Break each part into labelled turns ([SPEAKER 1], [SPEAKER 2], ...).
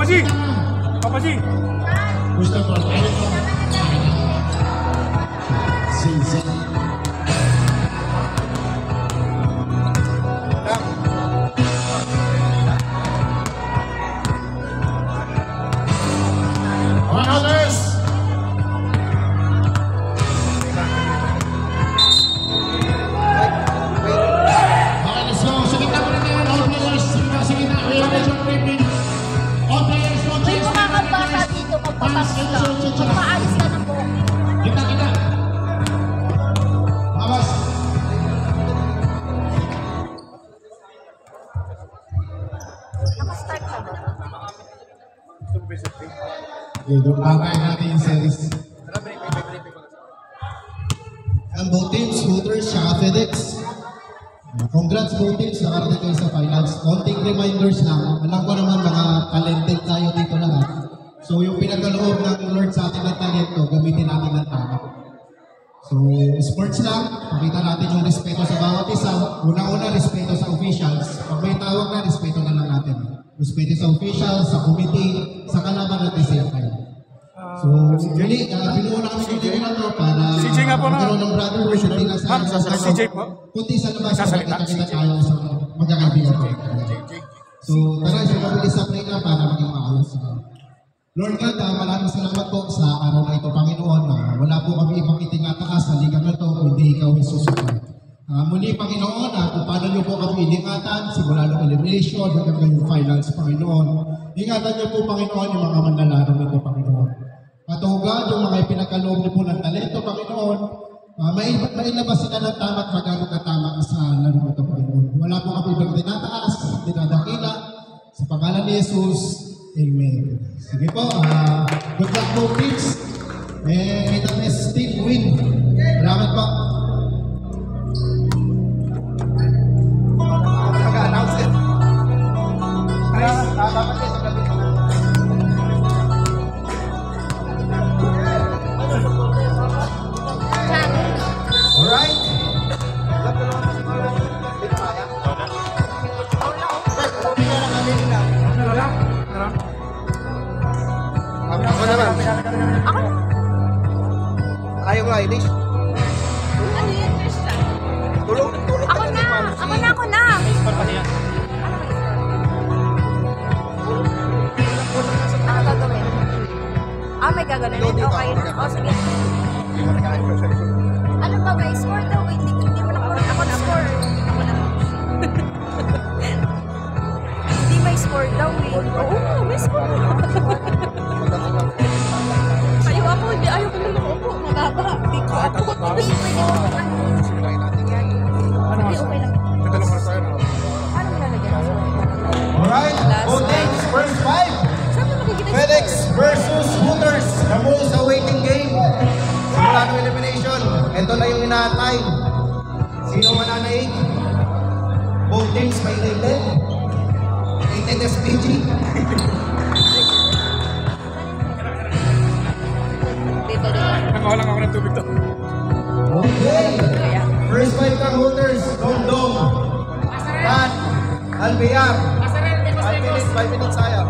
[SPEAKER 1] G! Papa G!
[SPEAKER 2] Gusto ko tayo po. Sinsin.
[SPEAKER 3] Magpaalis ka na po.
[SPEAKER 2] Kita. Awas.
[SPEAKER 3] Nakastart ka ba?
[SPEAKER 2] Pagkain natin yung series. Ang both teams, Hooters, saka FedEx. Congrats both teams, nakarating kayo sa finals. Konting reminders lang. Alam ko naman mga talented tayo dito lahat. So yung pinagkaloob ng Lord sa atin ng talento, gamitin natin ng tama. So sports lang, pakita natin yung respeto sa bawat isa. Una-una, respeto sa officials. Pag may tawag na, respeto na lang natin. Respeto sa officials, sa committee, sa kalaban at the same time. So, really, binuuna kami dito na to para
[SPEAKER 1] CJ nga po na.
[SPEAKER 2] magkaroon ng brotherhood, hindi na sa
[SPEAKER 1] CJ po.
[SPEAKER 2] kundi sa labas, magkakita tayo sa magkakaibigan. So, tara, siya mabilis sa play na para maging maayos. Lord God, maraming salamat po sa araw na ito, Panginoon. Wala po kami ibang itingataas sa ligang na ito, kundi ikaw ay susunod. Muli, Panginoon, kung paano niyo po kami iningatan, simula ng elimination, hanggang ngayong finals, Panginoon. Ingatan niyo po, Panginoon, yung mga manlalaro nito, Panginoon. Patuhugan yung mga ipinagkaloob niyo po ng talento, Panginoon. Mailabas sila ng tama at magamit na tama sa laro nito, Panginoon. Wala po kami ibang tinataas, tinadakila. Sa pangalan ni Jesus, Amen. Sige po, good luck po, kids. May the best team win. Salamat po. Mag-announce it. Dapat kayo sa gabi. Alright. Ako naman.
[SPEAKER 3] Ako na.
[SPEAKER 2] Ayaw ko, Irish.
[SPEAKER 3] Ano yun, Tristan?
[SPEAKER 2] Tulong
[SPEAKER 3] Ako na! Ako na! Ano gagawin? May gagawin. Okay. O, sige. Ano ba, may score daw? Hindi mo na ako na-score. Ako na. Hindi may score daw eh. Oo, may score. Ayaw ko na nakaupo. Mababa. Hindi ko ako. Hindi okay lang. Ano nilalagyan?
[SPEAKER 2] Alright, both teams, first five. FedEx versus Hooters, the most awaiting game. Simula ng elimination. Ito na yung inaantay. Sino mananaig? Both teams may rated. Rated SPG.
[SPEAKER 1] Nakawalan ako ng tubig to.
[SPEAKER 2] Okay. First five kang Hooters, Dong. At Alvear. 5 minutes saya.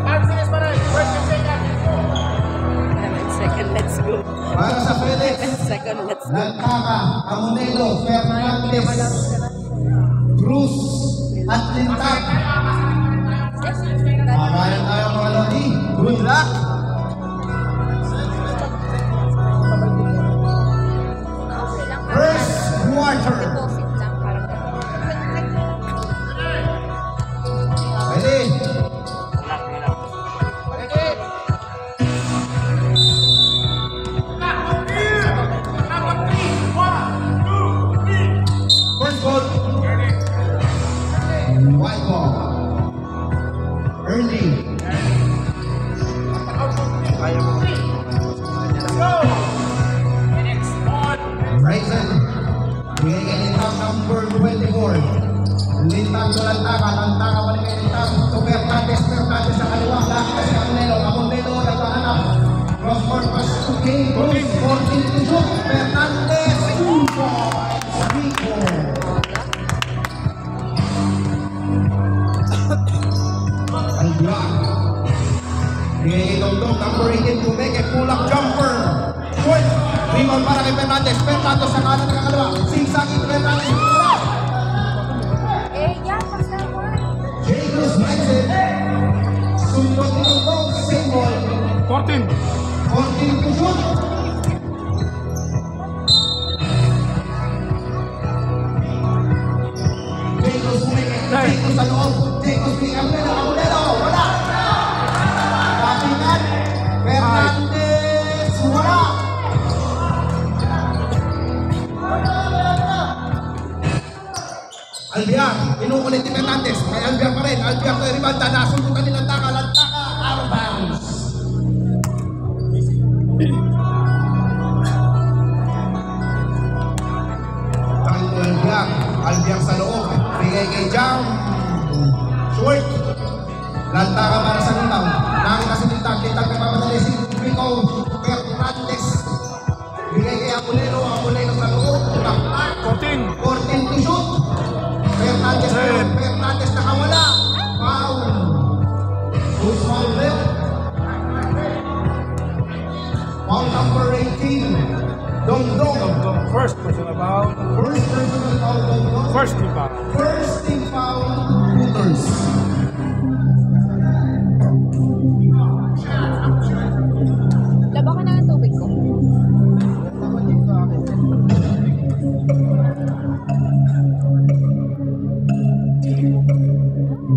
[SPEAKER 3] Second, let's go.
[SPEAKER 2] Para sa FedEx.
[SPEAKER 3] Second, let's go.
[SPEAKER 2] Nagkaka, Amonelo, Fernandez, Cruz, at Lintak. Magalan tayo mga Lodi. Good luck! First quarter. Ready? First ball. Bigay itong dog, number 18, Kumeke, pull-up jumper. Short, rebound para kay Fernandez. Fernandez sa kanan ng kakalawa. Sigsaging Fernandez.
[SPEAKER 3] Yan, pasama.
[SPEAKER 2] Jay Cruz Bryson. Sundot itong dog, same ball.
[SPEAKER 1] 14.
[SPEAKER 2] 14 to shoot. Jay Cruz Kumeke. Jay Cruz sa loob. Jay Cruz Amulero. Wala. Kapingan. Fernandez. Wala. Albiar, inuulit ni Fernandez. May Albiar pa rin. Albiar to ribanda. Nasundutan ni Lantaka. Lantaka, out of bounds. Tango Albiar. Albiar sa loob. Bigay kay Jam. Short. Lantaka para sa Lintang. Nakita si Lintang. Lintang nagpapadali si Rico Fernandez. Bigay kay Amulero. Amulero sa loob. Lakak.
[SPEAKER 1] 14.
[SPEAKER 2] 14 to shoot. Fernandez Fernandez nakawala. Foul. Who's foul left? Foul number 18. Dongdong.
[SPEAKER 1] First personal foul.
[SPEAKER 2] First personal foul, Dongdong.
[SPEAKER 1] First team foul.
[SPEAKER 2] First team foul, Hooters.
[SPEAKER 3] Laba ka na ng tubig ko.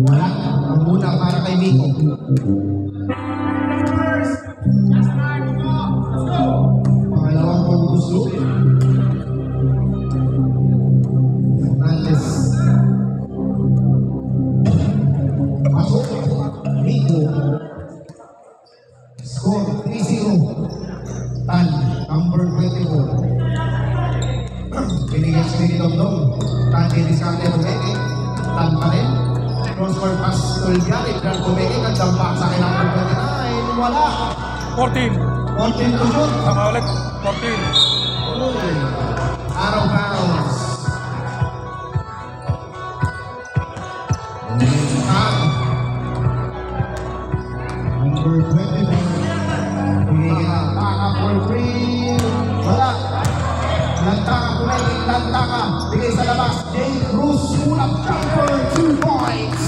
[SPEAKER 2] Wala. Ang muna para kay Miko. Pangalawang pang-gusto. Fernandez. Pasok. Miko. Score 3-0. Tan, number 24. Binigyan si Dongdong. Tan, didiskarte Kumeke. Tan pa rin. Crossbar pass Tulgari. Gran Kumeke. Nagdampak sa kailang number 29. Wala.
[SPEAKER 1] 14.
[SPEAKER 2] 14 to shoot.
[SPEAKER 1] Saka ulit. 14.
[SPEAKER 2] Arrow bounce. Number 24. Lantaka for free. Wala. Lantaka Kumeke. Lantaka. Bigay sa labas. Jay Cruz. Pull-up jumper. 2 points.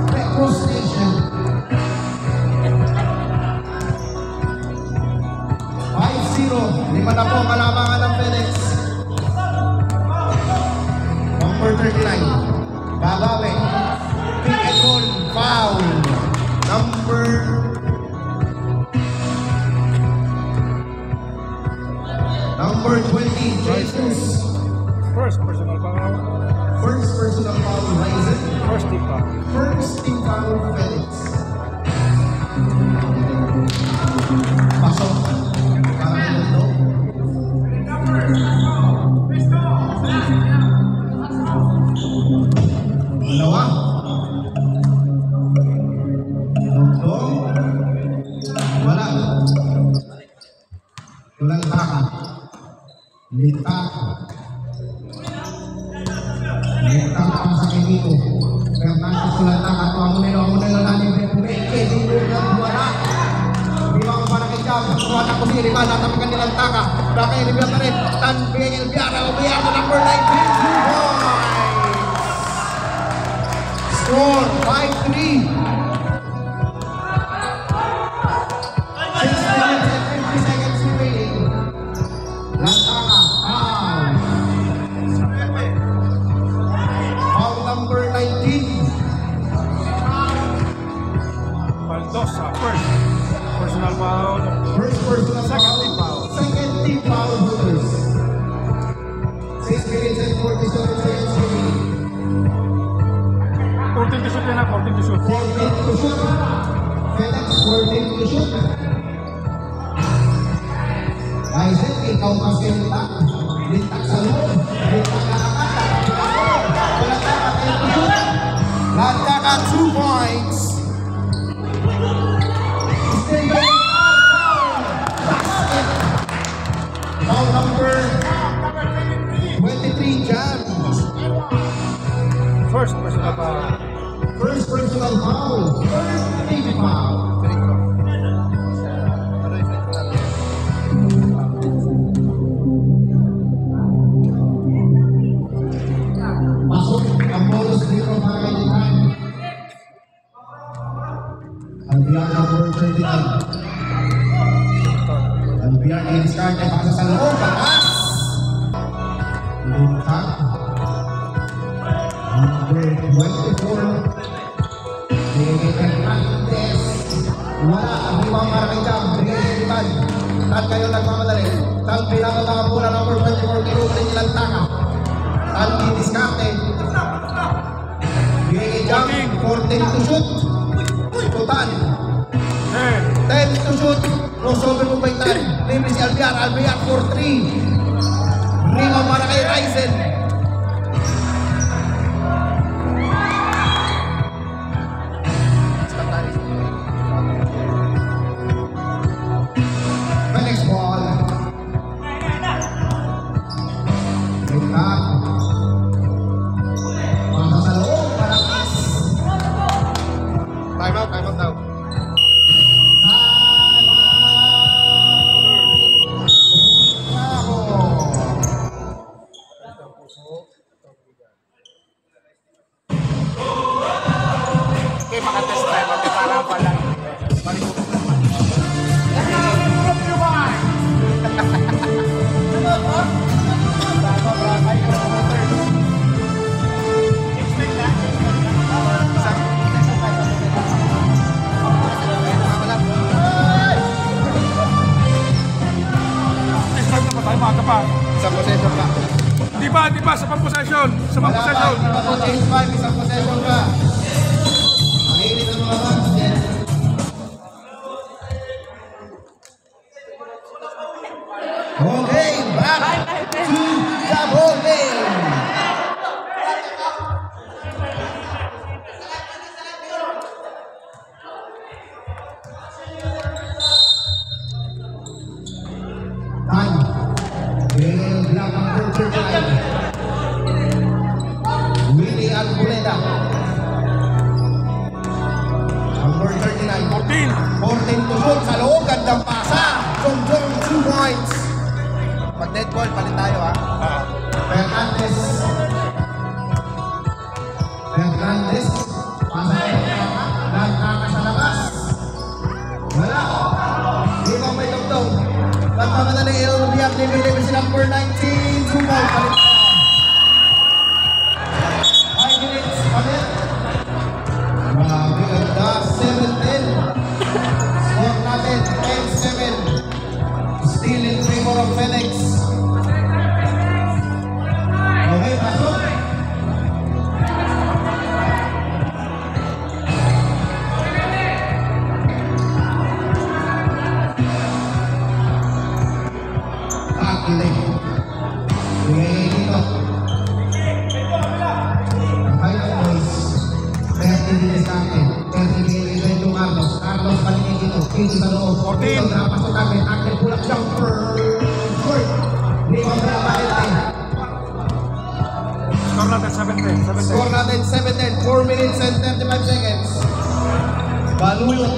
[SPEAKER 2] Metro Station. 5-0. Lima na po kalamangan ng FedEx. Number 39. Babawe. Pick and roll. Foul. Number 20. Jesus.
[SPEAKER 1] First personal foul.
[SPEAKER 2] First personal foul. Ryzen.
[SPEAKER 1] First team foul.
[SPEAKER 2] First team foul. FedEx. Pasok. Parang ito. Dalawa. Dongdong. Wala. Walang taka. Litaka. Litaka pa sa kaibigo. Fernandez walang taka. Amunelo namin. Kumeke. Dito ng wala. Bilang para kay Jam. Kuha ko si Rival. Natapakan nilang taka. Baka yung Rival na rin. Tan Bigay Elbiara. Elbiara na number 19. Score 5-3. 6 minutes and 50 seconds remaining. Lantaka. Foul number 19.
[SPEAKER 1] Baldosa. First personal foul.
[SPEAKER 2] First personal
[SPEAKER 1] Second team
[SPEAKER 2] foul.
[SPEAKER 1] foul.
[SPEAKER 2] Second team foul. Hooters. 6 minutes and 47 seconds remaining.
[SPEAKER 1] 14 to shoot yan na. 14 to shoot.
[SPEAKER 2] 14 to shoot. FedEx 14 to shoot. Isaac, ikaw kasi lintak. Lintak sa loob. Lintak na naman. Lantaka 10 to shoot. Lantaka 2 points. Stay back. Foul number 23, Jam.
[SPEAKER 1] First personal foul.
[SPEAKER 2] First personal foul. First team foul. number 39. Albian i-discard ay pasa sa loob. Batas! Luntag. Number 24. David Hernandez. Wala ang limang maraming jam. David Tan. Tan kayo nagmamadali. Tan pinaka mga pula number 24. Kinukulit nilang taka. Tan i-discard eh. David jam. 14 to shoot. Tutan. 10 to shoot. Crossover mo by Tan. Libre si Albiar. Albiar for 3. Rima para kay Ryzen. Felix ball. Luntag. Pasa sa loob. Malakas.
[SPEAKER 4] Time out daw. Okay, makatest tayo. Parang pala.
[SPEAKER 1] Start na ba tayo mga kapa?
[SPEAKER 4] Sa possession ka.
[SPEAKER 1] Di ba? Sa pang-possession. Sa pang-possession.
[SPEAKER 2] Wala pa, change 5, isang possession ka. Mahilig ang mga fans dyan. Okay, back to the ball game. Time. Bill Black number 39. Willie Alboleda. Number 39. 14 to shoot sa loob. Gandang pasa. Jong 2 points.
[SPEAKER 4] Pag dead ball, palit tayo ha.
[SPEAKER 2] Fernandez. Fernandez. Pasa kay Nagkaka sa labas. Wala. Di ba may dugtong? Pagpamadali LBF ni Willie si number 19. 2 points. Palit tayo. 5 minutes. Palit. Grabe ganda. 7-10. Score natin. 10-7. Still in favor of Felix. Okay, pasok. Tackling. Ready dito. Final boys. 30 minutes natin. 30 minutes dito Carlos. Carlos paligid dito. Dito sa loob.
[SPEAKER 1] 14.
[SPEAKER 2] Napasok namin. Active pulak jumper. Short. Rebound na Valente.
[SPEAKER 1] Score natin 7-10.
[SPEAKER 2] Score natin 7-10. 4 minutes and 35 seconds. Baluyot.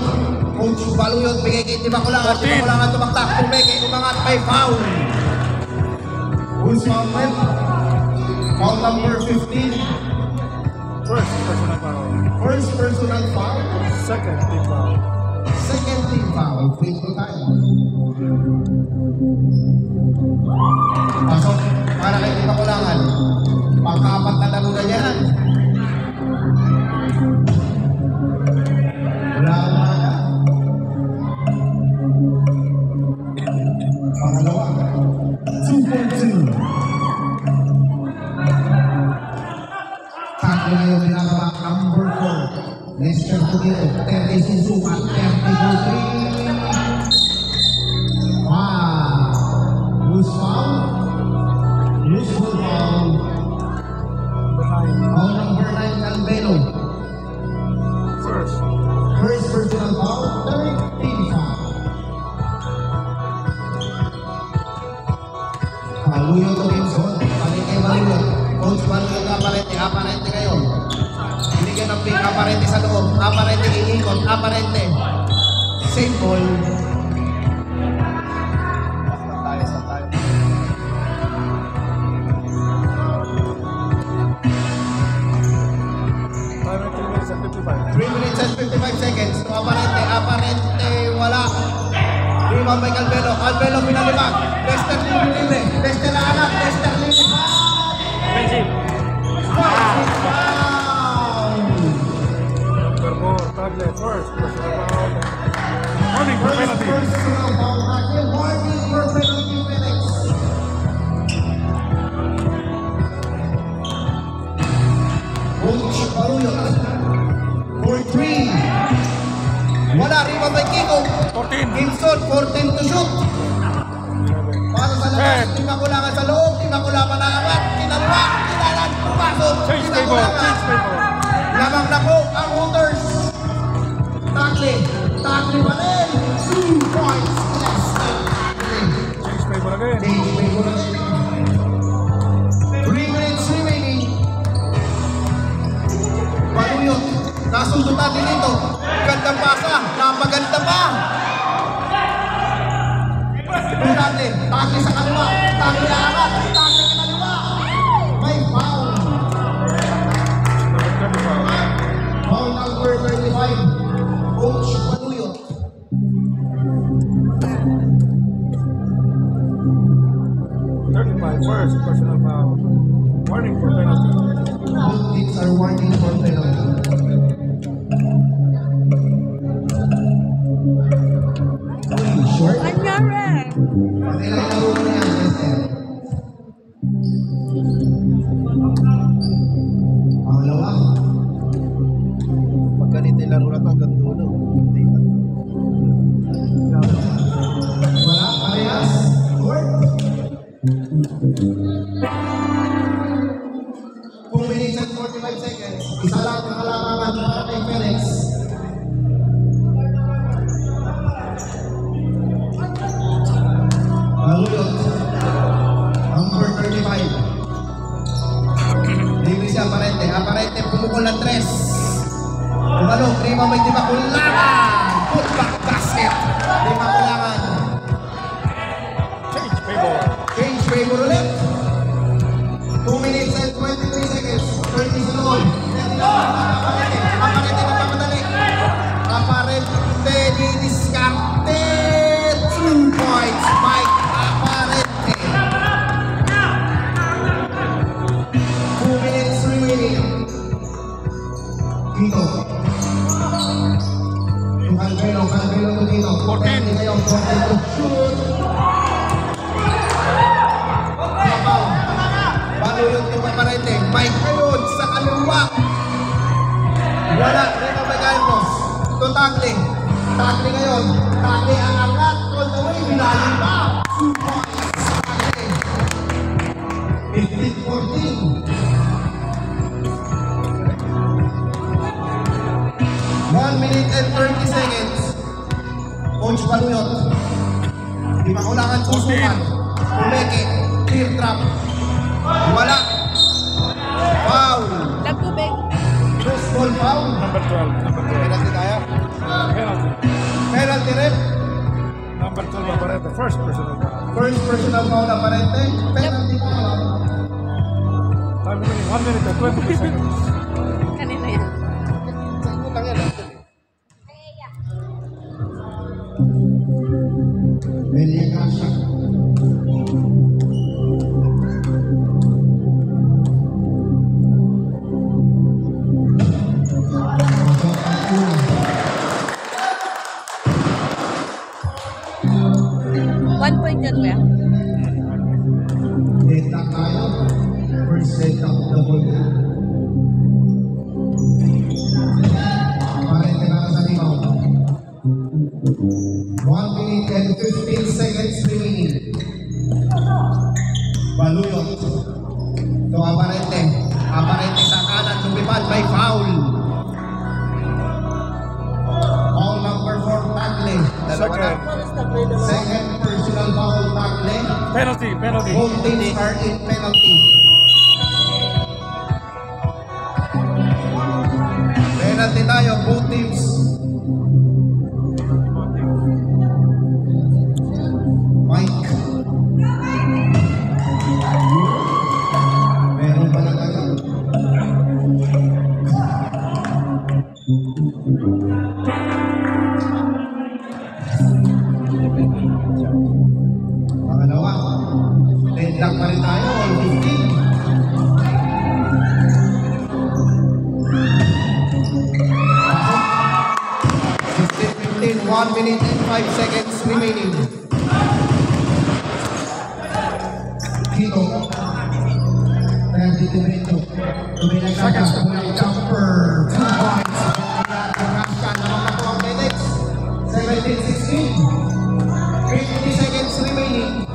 [SPEAKER 2] Coach Baluyot. Bigay kay Tibakulangan.
[SPEAKER 1] 14.
[SPEAKER 2] Tibakulangan tumaktak. Tumeke. Umangat. May foul. Who's foul man? Foul number 15.
[SPEAKER 1] First personal foul.
[SPEAKER 2] First personal foul.
[SPEAKER 1] Second team foul.
[SPEAKER 2] Second team foul. Free throw time. Pasok para kay Tibakulangan. Pang-apat na laro na yan. Wala na. Pangalawa. 2.2. Tatlo na yung pinagawa. Number 4. Lester Tugiro. 30 Suzuka. 30 Wow. Who's foul? Useful foul. Foul number 9, Albelo.
[SPEAKER 1] First.
[SPEAKER 2] First personal foul, third team foul. Baluyot o Wilson, balik kay Baluyot. Coach Baluyot, aparente ngayon. Binigyan ng pick, aparente sa loob, aparente iikot, aparente. Same ball.
[SPEAKER 4] Stop tayo.
[SPEAKER 1] Time at 3 minutes and 55.
[SPEAKER 2] 3 minutes and 55 seconds. So, aparente Rebound by Calvelo. Calvelo pinalibag. Lester libre. Lester na anak. Lester libre.
[SPEAKER 4] Offensive.
[SPEAKER 1] Number 4, Tagle, first personal foul. Warning for penalty.
[SPEAKER 2] Personal foul. Warning for penalty, Felix. Coach Paruyo. For 3. Wala. Rebound by Kiko.
[SPEAKER 4] 14.
[SPEAKER 2] Gibson, 14 to shoot. Para sa labas, di makulangan sa loob, di makulangan na apat, kinalwa, kinalan, pumasok,
[SPEAKER 4] Change
[SPEAKER 2] di
[SPEAKER 4] favor.
[SPEAKER 2] makulangan.
[SPEAKER 4] Change favor.
[SPEAKER 2] Lamang na po ang Hooters. Tackle pa rin. 2 points. Yes.
[SPEAKER 1] Change favor again.
[SPEAKER 2] Change favor na rin. 3 minutes remaining. Paluyot. Nasundutan din ito. Gandang pasa. Napaganda pa. Tackle sa kaliwa. Tackle angat. Tackle sa kaliwa. May foul.
[SPEAKER 1] Number 35.
[SPEAKER 2] Foul number 35. Coach Paluyot.
[SPEAKER 1] First personal foul. Warning for penalty.
[SPEAKER 2] Both teams are warning for penalty. Short.
[SPEAKER 3] Anyari.
[SPEAKER 2] Pati lang laro mo na yan, Lester. Pangalawa. Pag ganito yung laro na ito, hanggang dulo. Wala, parehas. Short. 2 minutes and 45 seconds. Isa lang ang kalamangan para kay Felix. Malulot. Number 35. Libre siya, Aparente. Aparente, pumukol ng 3. Umalo, Prima may di makulangan. Putback basket. Di makulangan.
[SPEAKER 4] Change favor.
[SPEAKER 2] Change favor ulit. 2 minutes and 23 seconds. 30 sa loob. Aparente. Aparente nagpapadali. Aparente didiskarte. 2 points. Mike Aparente. 2 minutes remaining. Dito. Calvelo to dito.
[SPEAKER 4] 14.
[SPEAKER 2] Ngayon, 14 to shoot. Kapaw. Balulot yung Aparente. Mike ngayon sa kaliwa. Wala. Reno Megalmos. Ito tackling. Tackling ngayon. Tackling ang angat. On the way. Bilahin pa. 2 points. Tackling. 15-14. 1 minute and 30 seconds. Coach Paluyot. Di makulangan susukan. Pumeke. Clear trap. Wala. Foul.
[SPEAKER 3] Nagtubig.
[SPEAKER 2] First ball foul.
[SPEAKER 1] Number 12. Number 12.
[SPEAKER 2] Penalty kaya.
[SPEAKER 1] Penalty.
[SPEAKER 2] Penalty rep.
[SPEAKER 1] Number 12, Aparente. First personal foul.
[SPEAKER 2] First personal foul Aparente. Penalty kaya.
[SPEAKER 1] Time remaining 1 minute and 22 seconds.
[SPEAKER 3] Kanina yan.
[SPEAKER 2] Melia Casha.
[SPEAKER 3] One point yun, kuya.
[SPEAKER 2] Data tayo. First data of the ball. Aparente na sa limaw. 1 minute and 15 seconds remaining. Baluyot. So Aparente. Aparente sa kanan. Lumipad by foul. Foul number 4 tackle.
[SPEAKER 1] Second.
[SPEAKER 2] Second personal foul tackle.
[SPEAKER 1] Penalty. Penalty.
[SPEAKER 2] Both teams are in penalty. Penalty tayo, both teams. Mike. Meron pa na tayo. Ilang pa rin tayo, all 15. 1 minute and 5 seconds remaining. Dito. Dito ito. Tumilang ka sa mga jumper. 2 points. Raskan naman ako ang minutes. 17-16. 50 seconds remaining.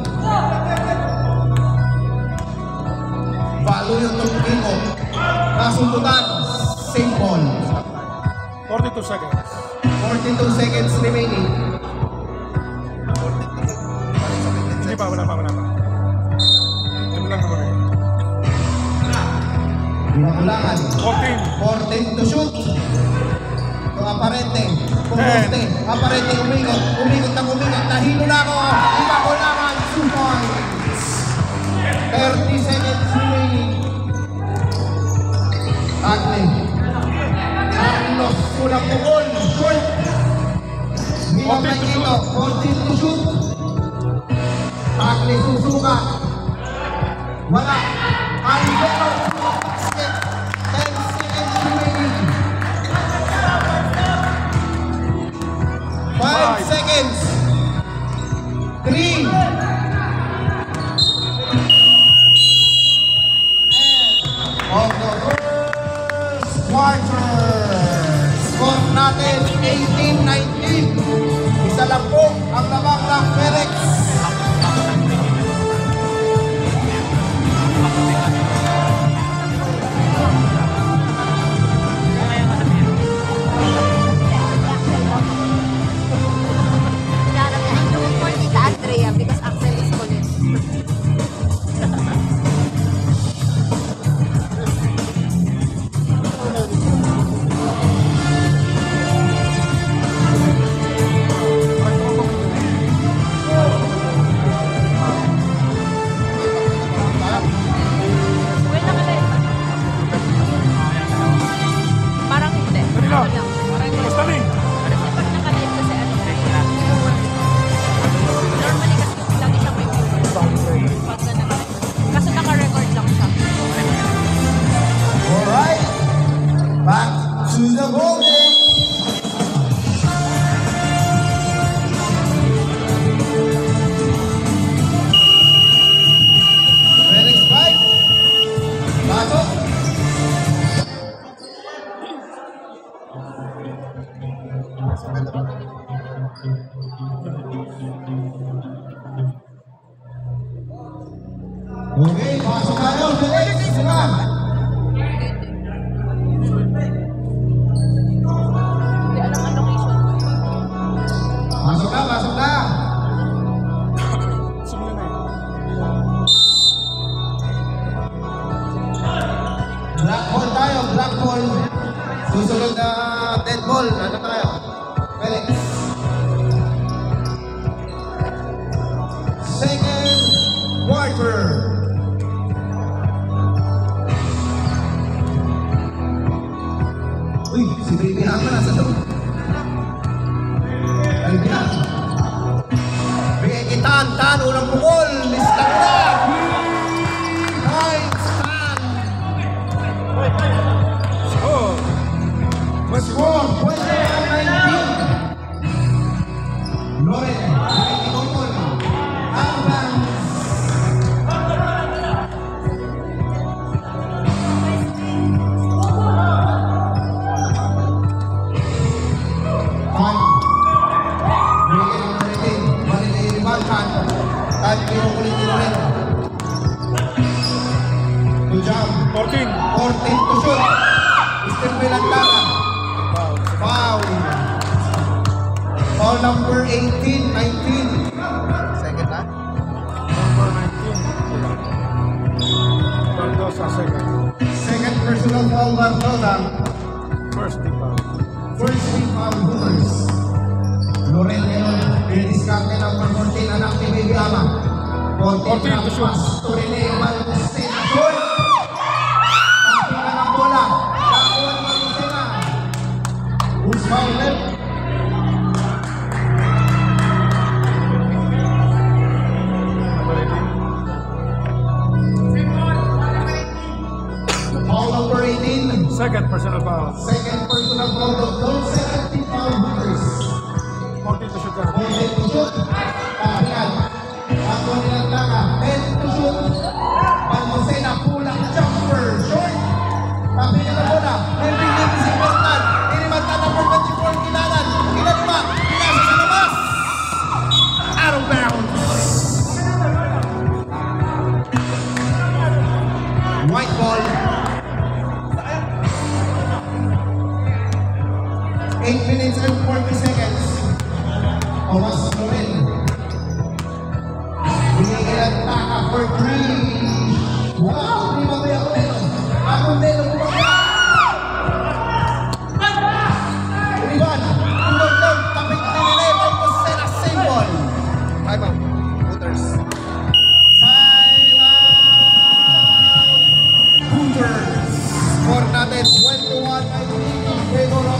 [SPEAKER 2] Balo yung dito. Nasundutan. Same ball.
[SPEAKER 1] 42 seconds.
[SPEAKER 2] 42 seconds remaining.
[SPEAKER 1] Hindi pa, wala pa. Ano lang naman eh.
[SPEAKER 2] Binukulangan.
[SPEAKER 1] 14.
[SPEAKER 2] 14 to shoot. So, aparente. Kumposte. Aparente, umikot. Umikot. Nahilo na ako. Binukulangan. 2 points. 30 seconds remaining. Tagle. Carlos, unang pukol. Short. Binabay dito. 14 to shoot. Tagle, susuka. Wala. Alvaro. 10 seconds remaining. 5 seconds. 3. Of the first quarter. Score natin 18-19. Isa lang po ang lamang ng Felix.
[SPEAKER 3] Andrea because Axel is calling. Parang hindi.
[SPEAKER 1] Kanila.
[SPEAKER 3] Ano lang.
[SPEAKER 1] Basta rin.
[SPEAKER 3] Kasi pag nakalive kasi ano, normally kasi lagi siya may viewers. Pag na nakalive. Kaso naka-record lang siya.
[SPEAKER 2] Alright. Back to the ball game. Felix White. Pasok. Okay, pasok tayo. Felix, sila.
[SPEAKER 3] Hindi alam ang location.
[SPEAKER 2] Pasok na, pasok na.
[SPEAKER 1] Sumuli na eh.
[SPEAKER 2] Black ball tayo, black ball. Susunod na dead ball. Ano tayo? Felix. Second quarter. Uy, si Baby Hama nasa loob. Albian. Bigay kitaan, tan, unang pukol. Listang na. Points, tan.
[SPEAKER 1] Oh!
[SPEAKER 2] Score, 21-19. Loren, Ricky Tongkol. Advance. Fine. Bigyan ng Maritin. Maritin, Balkan. At kinukulit ni Loren. To jump.
[SPEAKER 1] 14.
[SPEAKER 2] 14 to shoot. Mr. Belantaran. Foul. Foul number 18, 19. Second na?
[SPEAKER 1] Number 19. Bardosa second.
[SPEAKER 2] Second personal foul, Bardosa.
[SPEAKER 1] First team foul.
[SPEAKER 2] First team foul, Hooters. Loren Leon, didiskarte number 14, anak ni Baby Ama.
[SPEAKER 1] 14 to shoot.
[SPEAKER 2] To Rene Balmacena. Short! Tapos na ng bola. Lakuan Balmacena. Who's foul left?
[SPEAKER 1] Number 18.
[SPEAKER 2] Boses to shoot. Kapilan. Ako nilang taka. 10 to shoot. Balmosena, pulang jumper. Short. Kapilan na muna. Melvin Davis si Portan. Inimantan number 24. Kilanan. Kinalima. Pinasa sa labas. Out of bounds. White ball. 8 minutes and 40 seconds. Omas Noel. Binigyan ang taka for 3. Wow! Hindi ba kaya Akundelo? Akundelo bumaba! Riban! Tulog lang! Tapik na nila! Balmosena, same ball! Time out. Hooters. Time out! Hooters! Score natin 21-19 in favor of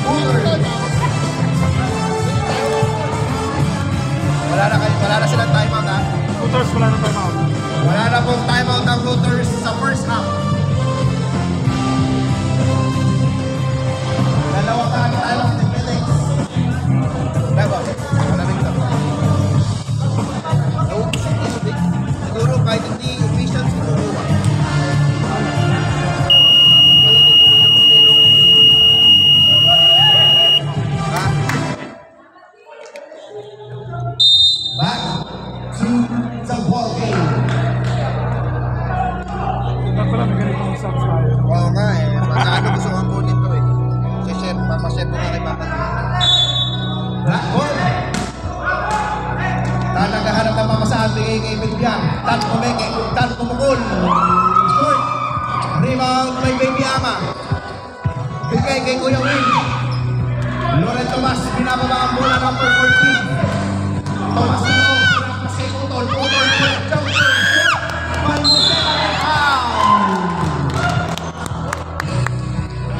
[SPEAKER 2] Hooters. Wala na silang timeout ha.
[SPEAKER 1] Hooters, wala na timeout.
[SPEAKER 2] Wala na pong timeout ang Hooters sa first half. Dalawang timeout ni Felix. Diba? Wala rin ito. Siguro kahit hindi official siguro. Back to the ball game.
[SPEAKER 1] Tingnan ko lang, may ganitong subs tayo.
[SPEAKER 2] Oo nga eh. Ano gusto kong kunin to eh. Papashare ko nga kay Papa. Black ball. Naghahanap ng mamasahan. Bigay kay Bilbian. Tan Pumeke. Tan Pumukul. Short. Rebound may Baby Ama. Bigay kay Kuya Will. Loren Tomas. Binababa ang bola number 14. Tomas Ito, pinapasay kay Putol, jumper, Balmosena,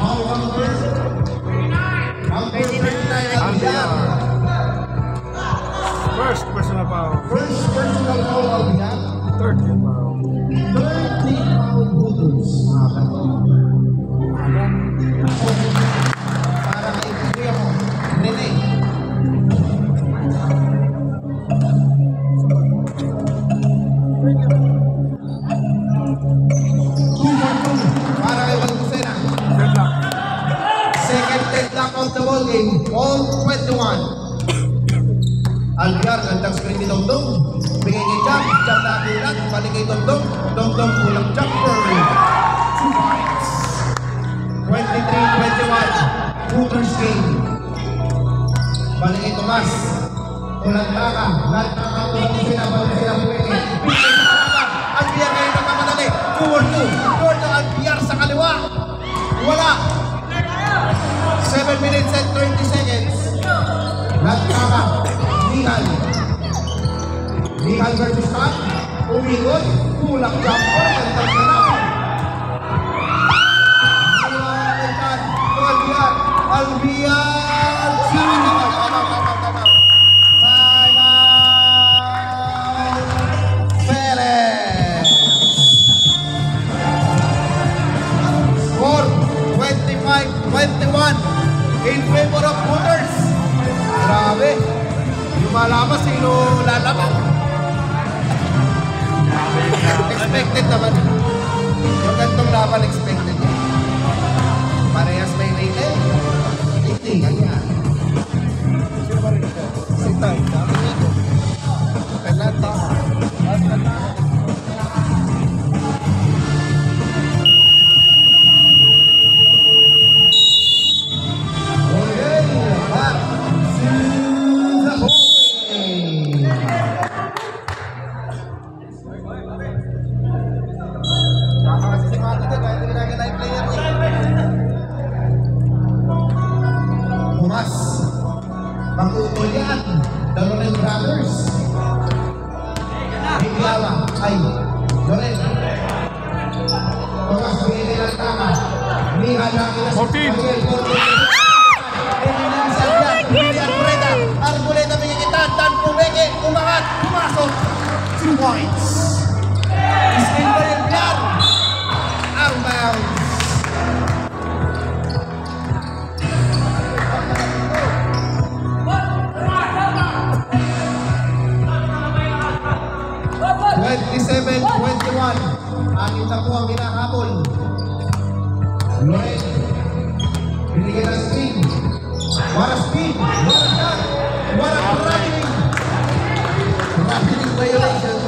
[SPEAKER 2] all one first. Number 39, Albian.
[SPEAKER 1] First personal foul.
[SPEAKER 2] First personal foul, Albian.
[SPEAKER 1] Third team foul.
[SPEAKER 2] 13 foul Hooters. Para kay Kuya mo, Rene. Para kay Balmosena.
[SPEAKER 1] Deadlock.
[SPEAKER 2] Second deadlock of the ball game. All 21. Albiar, gandang screen ni Dongdong. Bigay kay Jam. Jam na akulat. Balik kay Dongdong. Dongdong kulang jumper. 2 points. 23-21. Hooters game. Balik kay Tomas. Kulang taka. Lahat ng katulong sila. Balik sila pwede. Bigay sa kalaban. Albiar ngayon nagkamadali. 2-2. Lord ng Albiar sa kaliwa. Wala. 7 minutes and 30 seconds. Nagkaka. Mihal. Mihal versus Pat. Umikot. Kulang jumper. Gandang ganaw. Albiar. Albiar. Time out. Perez. Score 25-21 in favor of Hooters. Grabe. Yung malaman sino lalaban. Expected naman. Yung gantong laban expected. Parehas may rated. Hindi, ganyan. Sino ba rin ito? Si Tay. Dami nito. Penata. Tomas, pag-utol yan. Daloren Brothers. Bibiawa. Ay, Loren. Tomas, pinili ng tama. Mihal na kita.
[SPEAKER 1] 14.
[SPEAKER 2] Arboleta Mingikitan. Dan Pumeke. Umangat. Pumasok. 2 points. Skill ba yung biyan? Outbound. Anim na po ang hinahabol. Loren. Binigyan ng spin. What a spin! What a shot! What a running! Running violation.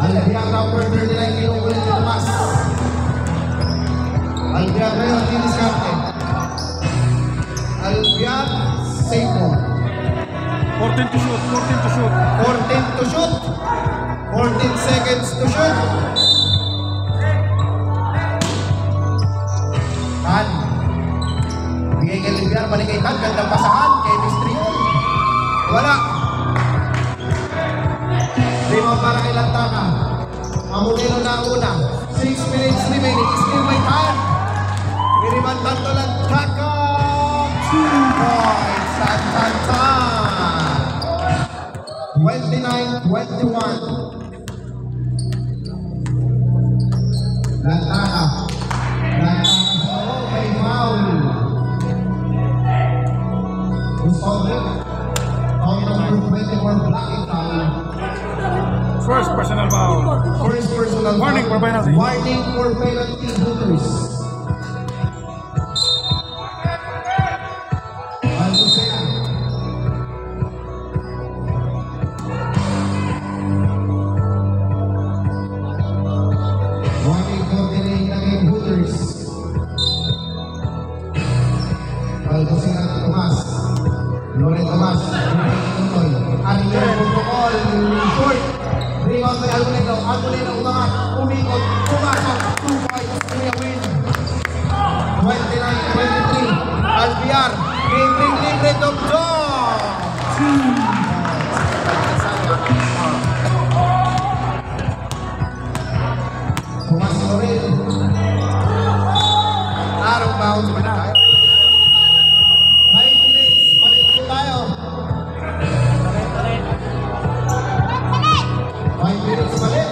[SPEAKER 2] Albiang number 39 kinukulit ni Tomas. Albiang ngayon, diniskarte. Albiang, save mo.
[SPEAKER 1] 14 to shoot, 14 to shoot.
[SPEAKER 2] 14 to shoot. 14 seconds to shoot. Tan. Bigay kay Albiang, balik kay Tan. Gandang pasahan. Chemistry yun. Wala. Lima para kay Lantana. Amulino na una. 6 minutes remaining. Still may Tan. Miriman tanto Lantana. 2 points at Tantan. 29-21. Lantana. Oh, may foul. Who's on it? On number 24, blocking foul.
[SPEAKER 1] First personal foul.
[SPEAKER 2] First personal
[SPEAKER 1] Warning
[SPEAKER 2] foul.
[SPEAKER 1] for penalty.
[SPEAKER 2] Warning for penalty hooters. Albucena. Warning for delaying the game hooters. Albucena to Tomas. Loren Tomas. Anime protocol. Short. Rebound by Almonero. Almonero umangat. Umikot. Pumasok. 2 points. Kuya win. 29-23. Albiar. Game libre. Dog. Tomas Loren. Arong bounce pa tayo. 5 minutes. Palit po tayo. 5 minutes palit.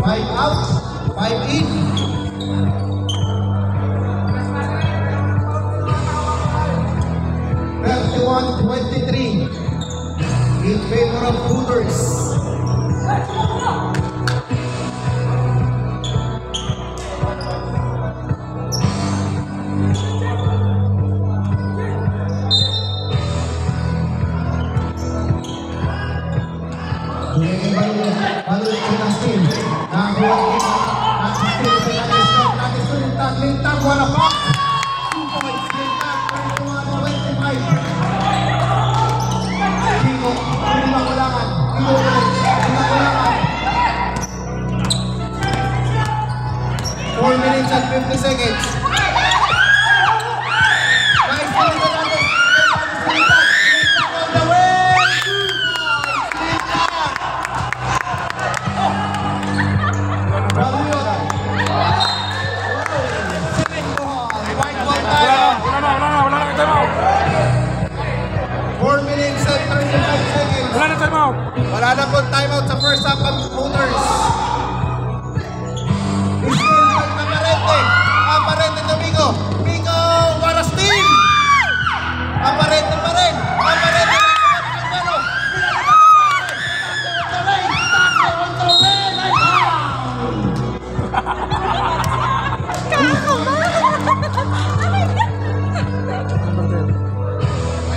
[SPEAKER 2] 5 out. 5 in. In favor of Hooters. Balik ke Nastin. Lintang wala pa. 2 points. Lintang 21-25. Kiko, lima kulangan. Kiko, lima kulangan. 4 minutes and 50 seconds. Nice ball to Natin. Lintang on the way. 2 points. Lintang. Wala na pong timeout sa first half ng Hooters. Still Aparente Domingo. Domingo, what a steal! Aparente pa rin. Aparente pa rin. On the way.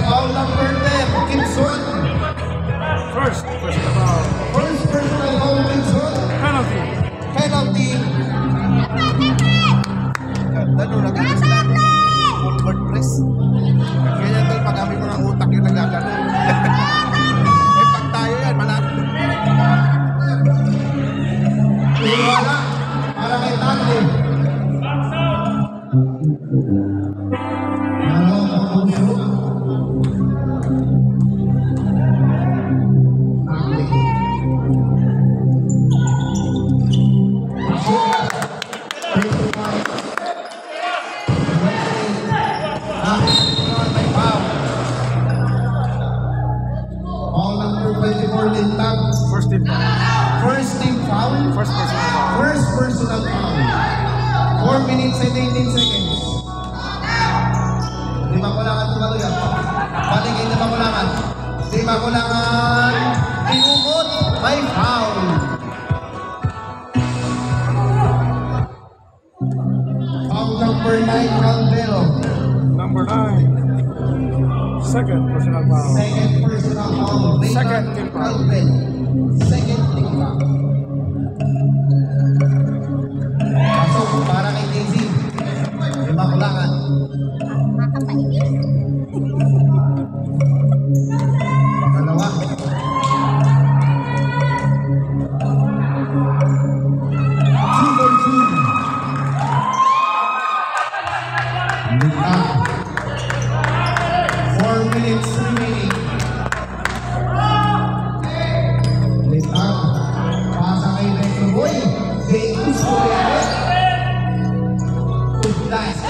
[SPEAKER 2] Foul number 10, Kinson.
[SPEAKER 1] First personal foul.
[SPEAKER 2] First personal foul, Kinson. Penalty. Ganda nung nag-alis lang. Forward press. Ganyan tol, pag-amin mo ng utak yung nagagano. Eh, pag tayo yan, malapit. Wala. Para kay Tante. Makulangan, inumot, may foul. Foul number 9, Calvero.
[SPEAKER 1] Number 9. Second personal foul.
[SPEAKER 2] Second personal foul.
[SPEAKER 1] Second team foul.
[SPEAKER 2] Calvero. Second team foul. Pasok para kay Daisy. May Makulangan. Pangalawa. Lita. 4 minutes remaining. Lita. Pasa kay Retro Boy. James Boy. Good last.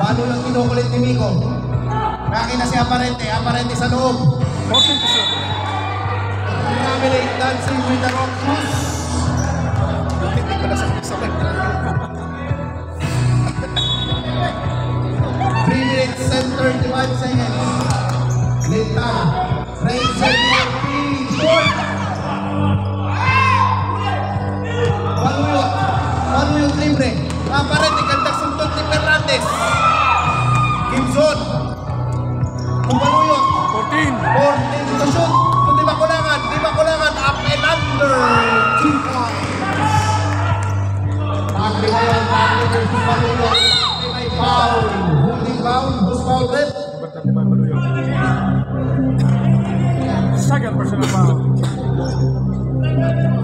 [SPEAKER 2] Paano lang kinukulit ni Miko? Kaki na si Aparente. Aparente sa loob.
[SPEAKER 1] 14 to shoot.
[SPEAKER 2] Dominate dancing with the rock cross. Hindi ko na sa 3 minutes and 31 seconds. Lita. Rachel Murphy. Short. Paano yung libre? Aparente, gandang suntot ni Fernandez. Gibson. Kumaluyot. 14 to shoot. Kung di Makulangan, up and under. 2 points. Pagbiwayan, versus Kumaluyot. May foul. Holding foul. Who's foul red?
[SPEAKER 1] Second personal foul.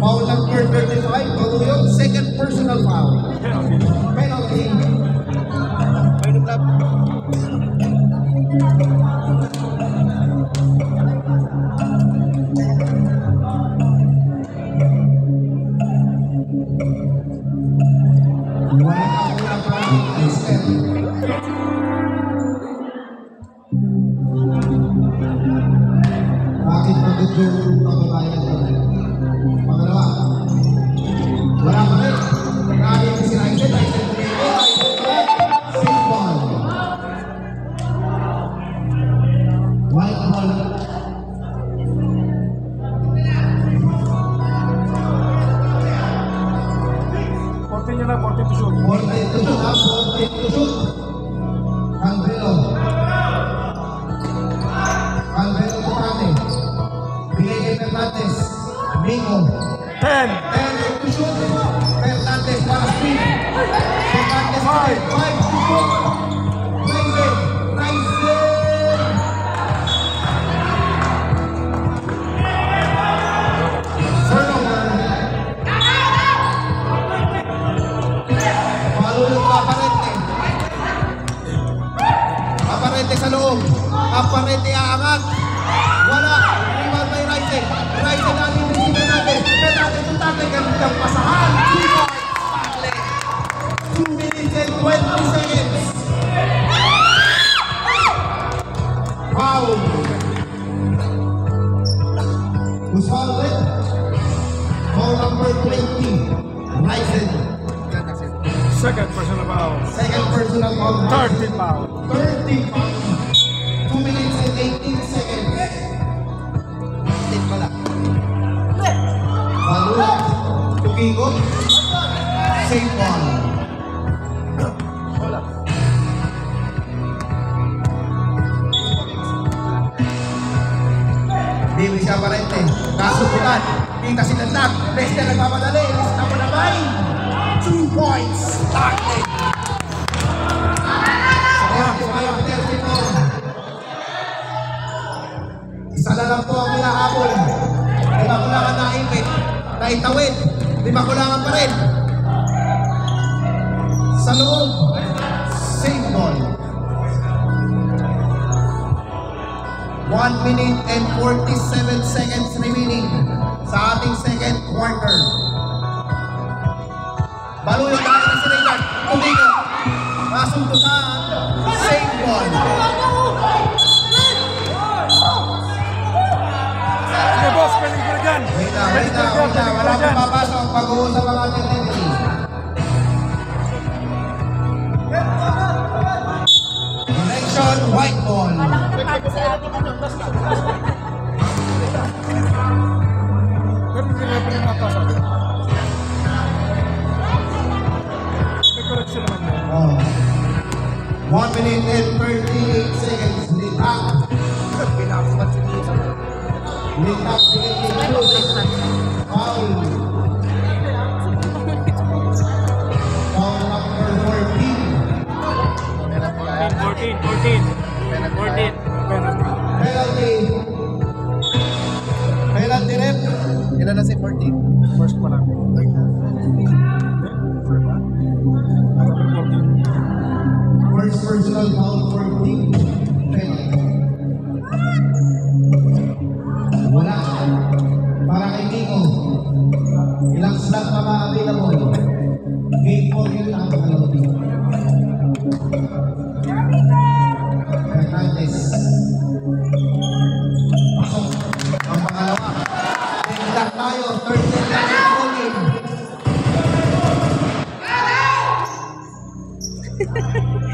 [SPEAKER 2] Foul number 35. Kumaluyot. Second personal foul. Penalty. Pwede blab. Bakit pagod yung pagbabayan ko? Pangalawa. Wala pa rin. Grabe si Raisen. Safe ball. White ball.
[SPEAKER 1] 14 yun na, 14 to shoot.
[SPEAKER 2] 14 to shoot. 14 to shoot. Calvero. Calvero to Kane. Bigay kay Fernandez. Bingo.
[SPEAKER 1] 10.
[SPEAKER 2] 10 to shoot. Fernandez para speed. Fernandez 5 to shoot. Raisen. Turnover. Malulog pa Aparente. Aparente sa loob. Aparente aangat. Wala. Rebound by Raisen. Raisen natin yung Fernandez. Fernandez yung tatay. Gandang pasahan. 2 minutes and 20 seconds. Foul. Who's foul red? Foul number 20. Raisen.
[SPEAKER 1] Second personal foul.
[SPEAKER 2] Second personal foul.
[SPEAKER 1] Third team foul.
[SPEAKER 2] 30 foul. 2 minutes and 18 seconds. Late pala. Malulat. Tukigot. Safe ball. Bibi siya Aparente. Nasubukan. Kita si Landak. Beste nagpapadali. Lista mo naman. 2 points. Starting. Isa na lang po ang hinahabol. Di Makulangan naipit. Naitawid. Di Makulangan pa rin. Sa loob. Save ball. 1 minute and 47 seconds remaining sa ating second quarter. Baluyot dahil na si Raynard. Tumigo. Masuntutan. Save ball.
[SPEAKER 1] Okay, boss, pwede ko na dyan.
[SPEAKER 2] Wait na. Wala pang papasok. Pag-uusap ang ating team. minute and 38 seconds. Litak.
[SPEAKER 4] Pinakamat si Luis.
[SPEAKER 2] Litak, foul. Foul number 14.
[SPEAKER 1] 14.
[SPEAKER 2] Penalty. Penalty rep.
[SPEAKER 4] Ilan na si 14?
[SPEAKER 1] First pa lang.
[SPEAKER 2] First personal foul 14. Penalty. Wala. Para kay Nico. Ilang slot pa ma-available. Game 4 yun ang penalty. Hernandez. Pasok. Ang pangalawa. Tingnan tayo. 13 lang ang bowling.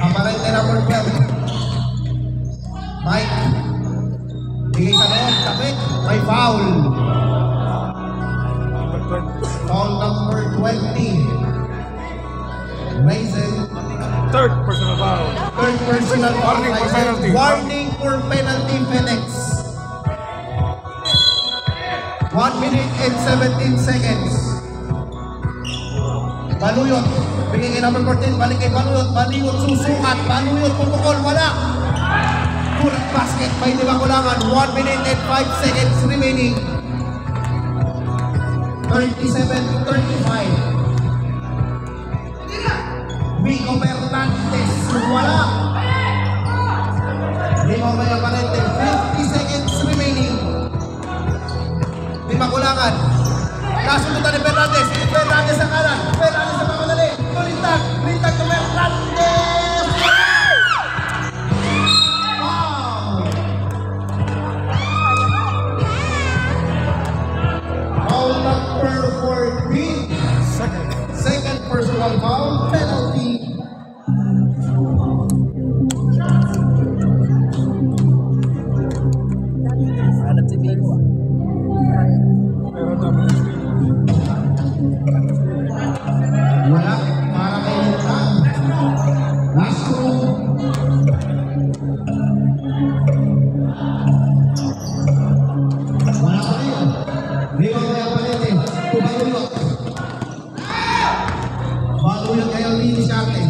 [SPEAKER 2] Aparente number 12. Mike. Bigay sa loob. Kapit. May foul. Foul number 20. Raisin.
[SPEAKER 1] Third personal foul.
[SPEAKER 2] Third personal foul.
[SPEAKER 1] Warning for penalty.
[SPEAKER 2] Warning for penalty, Phoenix. 1 minute and 17 seconds. Baluyot. Bigay kay number 14. Balik kay Baluyot. Baluyot susukat. Baluyot pupukol. Wala. Kurang basket. May limang kulangan. 1 minute and 5 seconds remaining. 37-35. Vico Fernandez. Wala. Limang may aparente. 50 seconds remaining. Limang kulangan. Kasundutan ni Fernandez. Fernandez ang kanan. Fernandez ang pamadali. Lintag. Lintag ni Fernandez. Wow! Foul number 14. Second personal foul. Penalty.
[SPEAKER 4] Hanap si Biko.
[SPEAKER 1] Pero dapat
[SPEAKER 2] Wala. Para kay Lintag. Last room. Wala pa rin. Limang may aparente. Baluyot. Baluyot ngayon linis natin.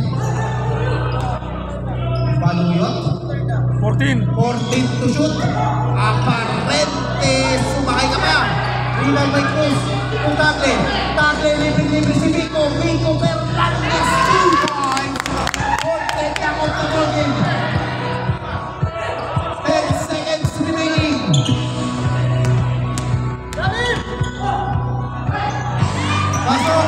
[SPEAKER 2] Baluyot.
[SPEAKER 1] 14.
[SPEAKER 2] 14 to shoot. Aparente. Sumakay ka pa. Limang may cruz. Kung tagle. Tagle. Libre si Vico. Vico Fernandez. 2 points. 14 na out to ball game. 10 seconds remaining. Pasok.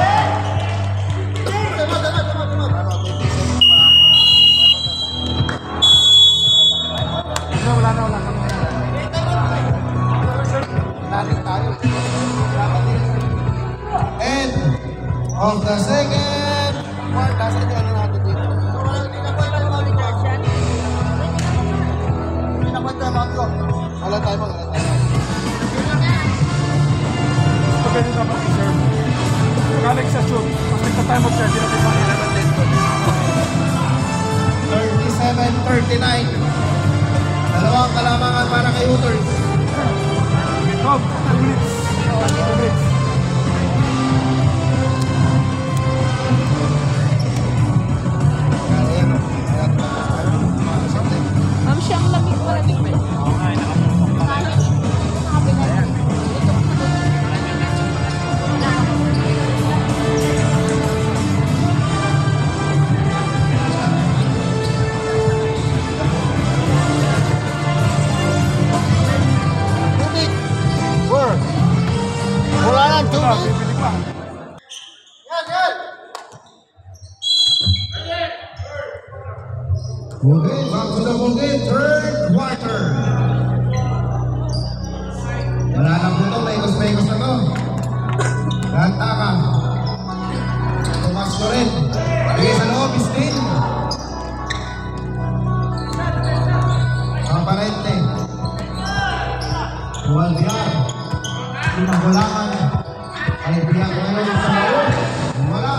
[SPEAKER 1] Wala na.
[SPEAKER 4] Natin tayo.
[SPEAKER 2] End of the second.
[SPEAKER 4] Mark, nasa niyo ano natin dito? Pinakwenta yung mga wala tayo mag
[SPEAKER 1] Pagkali dapat i-serve. Galing sa shoot. Mas nagta-time of serve. Hindi natin pangilan din.
[SPEAKER 2] 37-39. Dalawang kalamangan para kay Hooters.
[SPEAKER 1] 2 minutes. 2 minutes.
[SPEAKER 3] Ma'am, siyang lamig ba?
[SPEAKER 4] Wala na, tubig.
[SPEAKER 1] Bibili pa.
[SPEAKER 2] Okay, back to the ball game. Third quarter. Wala nang buto. Maikos na to. Ganta ka. Tumas ko rin. Bigay sa loob, Istin. Aparente. Buwalbiar. Pinagulangan. Ay biyak ngayon sa loob. Wala.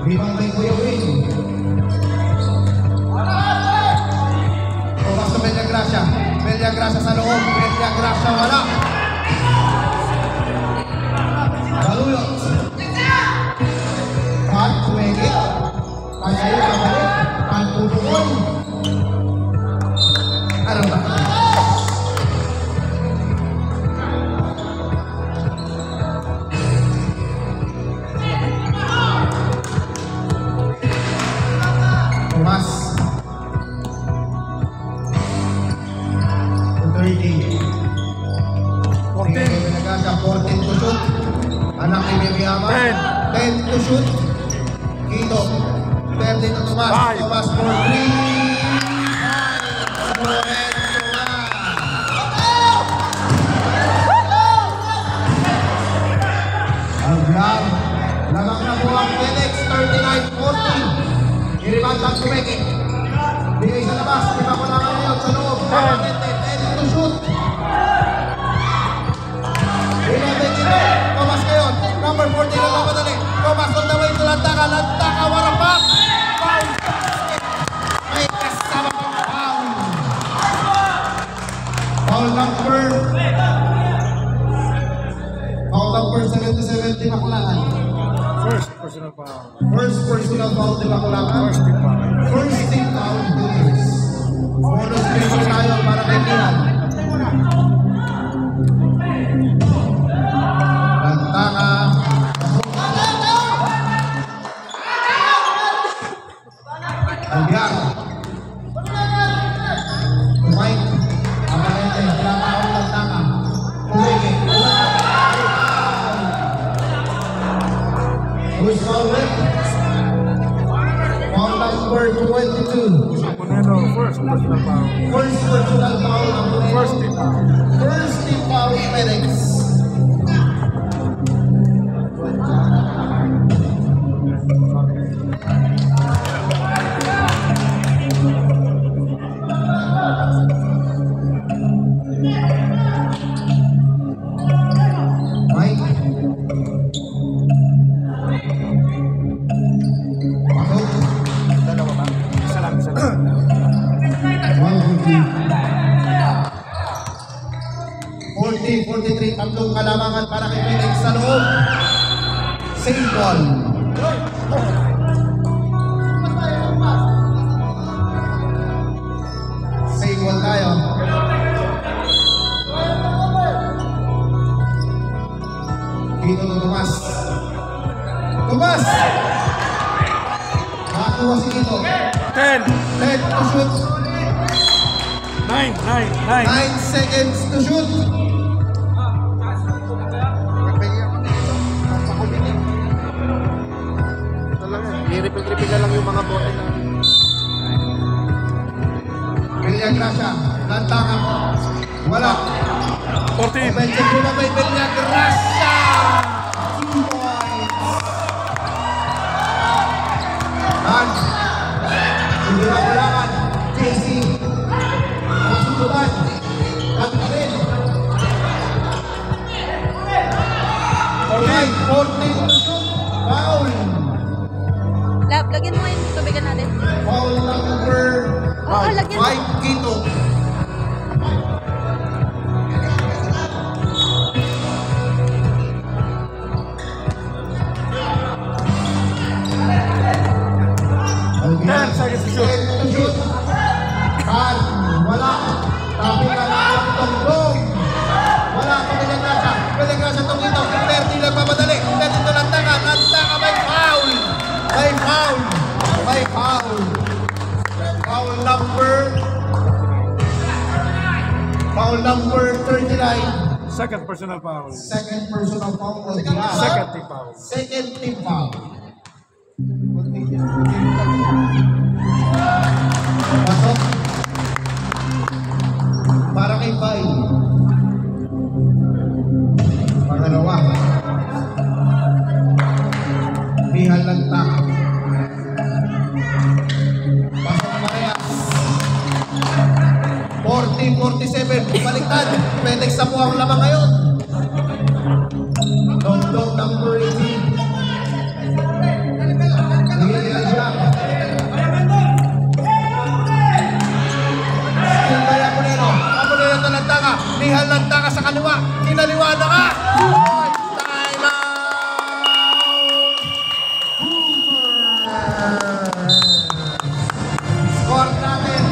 [SPEAKER 2] Limang may Kuya Wing. Villagrasa sa loob. Villagrasa wala. Baluyot. Pat, kumigit. Pasayo, kabalik. Pantutukon. Ano ba? Tomas. 30. 14 to shoot. Anak ni Miriama. 10 to shoot. Quito. 30 to Tomas.
[SPEAKER 1] Five.
[SPEAKER 2] Tomas for 3. Lamang na po ang Felix. 39-40. Iriban lang kumiki. Bigay sa labas. Iba ko lang ngayon sa loob. 10 to shoot. Thomas ngayon, number 40 na mamadali. Thomas on the way to Lantaka. Lantaka, warapak. Foul. May kasama pang foul. Foul number 70 Bakulangan.
[SPEAKER 1] First personal foul.
[SPEAKER 2] First personal foul di Bakulangan.
[SPEAKER 1] First team foul.
[SPEAKER 2] First team foul. Bonus people tayo para kay Milan. Lantaka. Albiak. Mike. Amalente. Lantaka. Lantaka. Kumiki. Who's foul with? Foul number 22.
[SPEAKER 1] Bonello, first personal foul.
[SPEAKER 2] First personal foul ng Bonello.
[SPEAKER 1] First team foul.
[SPEAKER 2] First team foul Felix. Mike. Pasok.
[SPEAKER 1] Dalawa ba? Isa lang.
[SPEAKER 2] 40-43, tatlong kalamangan para kay Felix sa loob. Save ball. Save ball tayo. Dito na Tomas. Tomas! Nakakuha si Dito.
[SPEAKER 1] 10,
[SPEAKER 2] 10 to shoot.
[SPEAKER 1] 9,
[SPEAKER 2] 9 seconds to shoot.
[SPEAKER 4] I-repeat na lang yung mga bote na.
[SPEAKER 2] Villagrasa. Lantaka. Wala.
[SPEAKER 1] 14.
[SPEAKER 2] Mention ko na may Villagrasa. 2 points. Hans. Hindi na kulangan. JC. Masutulan. Pagkarin. 14 to shoot. Foul.
[SPEAKER 3] Lab, lagyan mo yung tubigan natin.
[SPEAKER 2] Foul number
[SPEAKER 3] Oo, lagyan mo.
[SPEAKER 2] 5 Quito.
[SPEAKER 1] Ten seconds to shoot.
[SPEAKER 2] 10 to shoot. Kan, wala. Tapi ka na ang tungtong. Wala pa Villagrasa. Villagrasa itong ito. 30 lang mamadali. 30 to Lantaka. Lantaka may foul. May foul. May foul. Foul number 39.
[SPEAKER 1] Second personal foul.
[SPEAKER 2] Second personal foul.
[SPEAKER 1] Second team foul.
[SPEAKER 2] Second team foul. Pasok. Para kay Bay. Pangalawa. Mihal Lantak. Pasok Marias. 40-47. Baliktad. Felix na po ang lamang ngayon. Dong number 18.
[SPEAKER 5] Nihal Lantaka sa kaliwa. Kinaliwa na ka. Time out. Score natin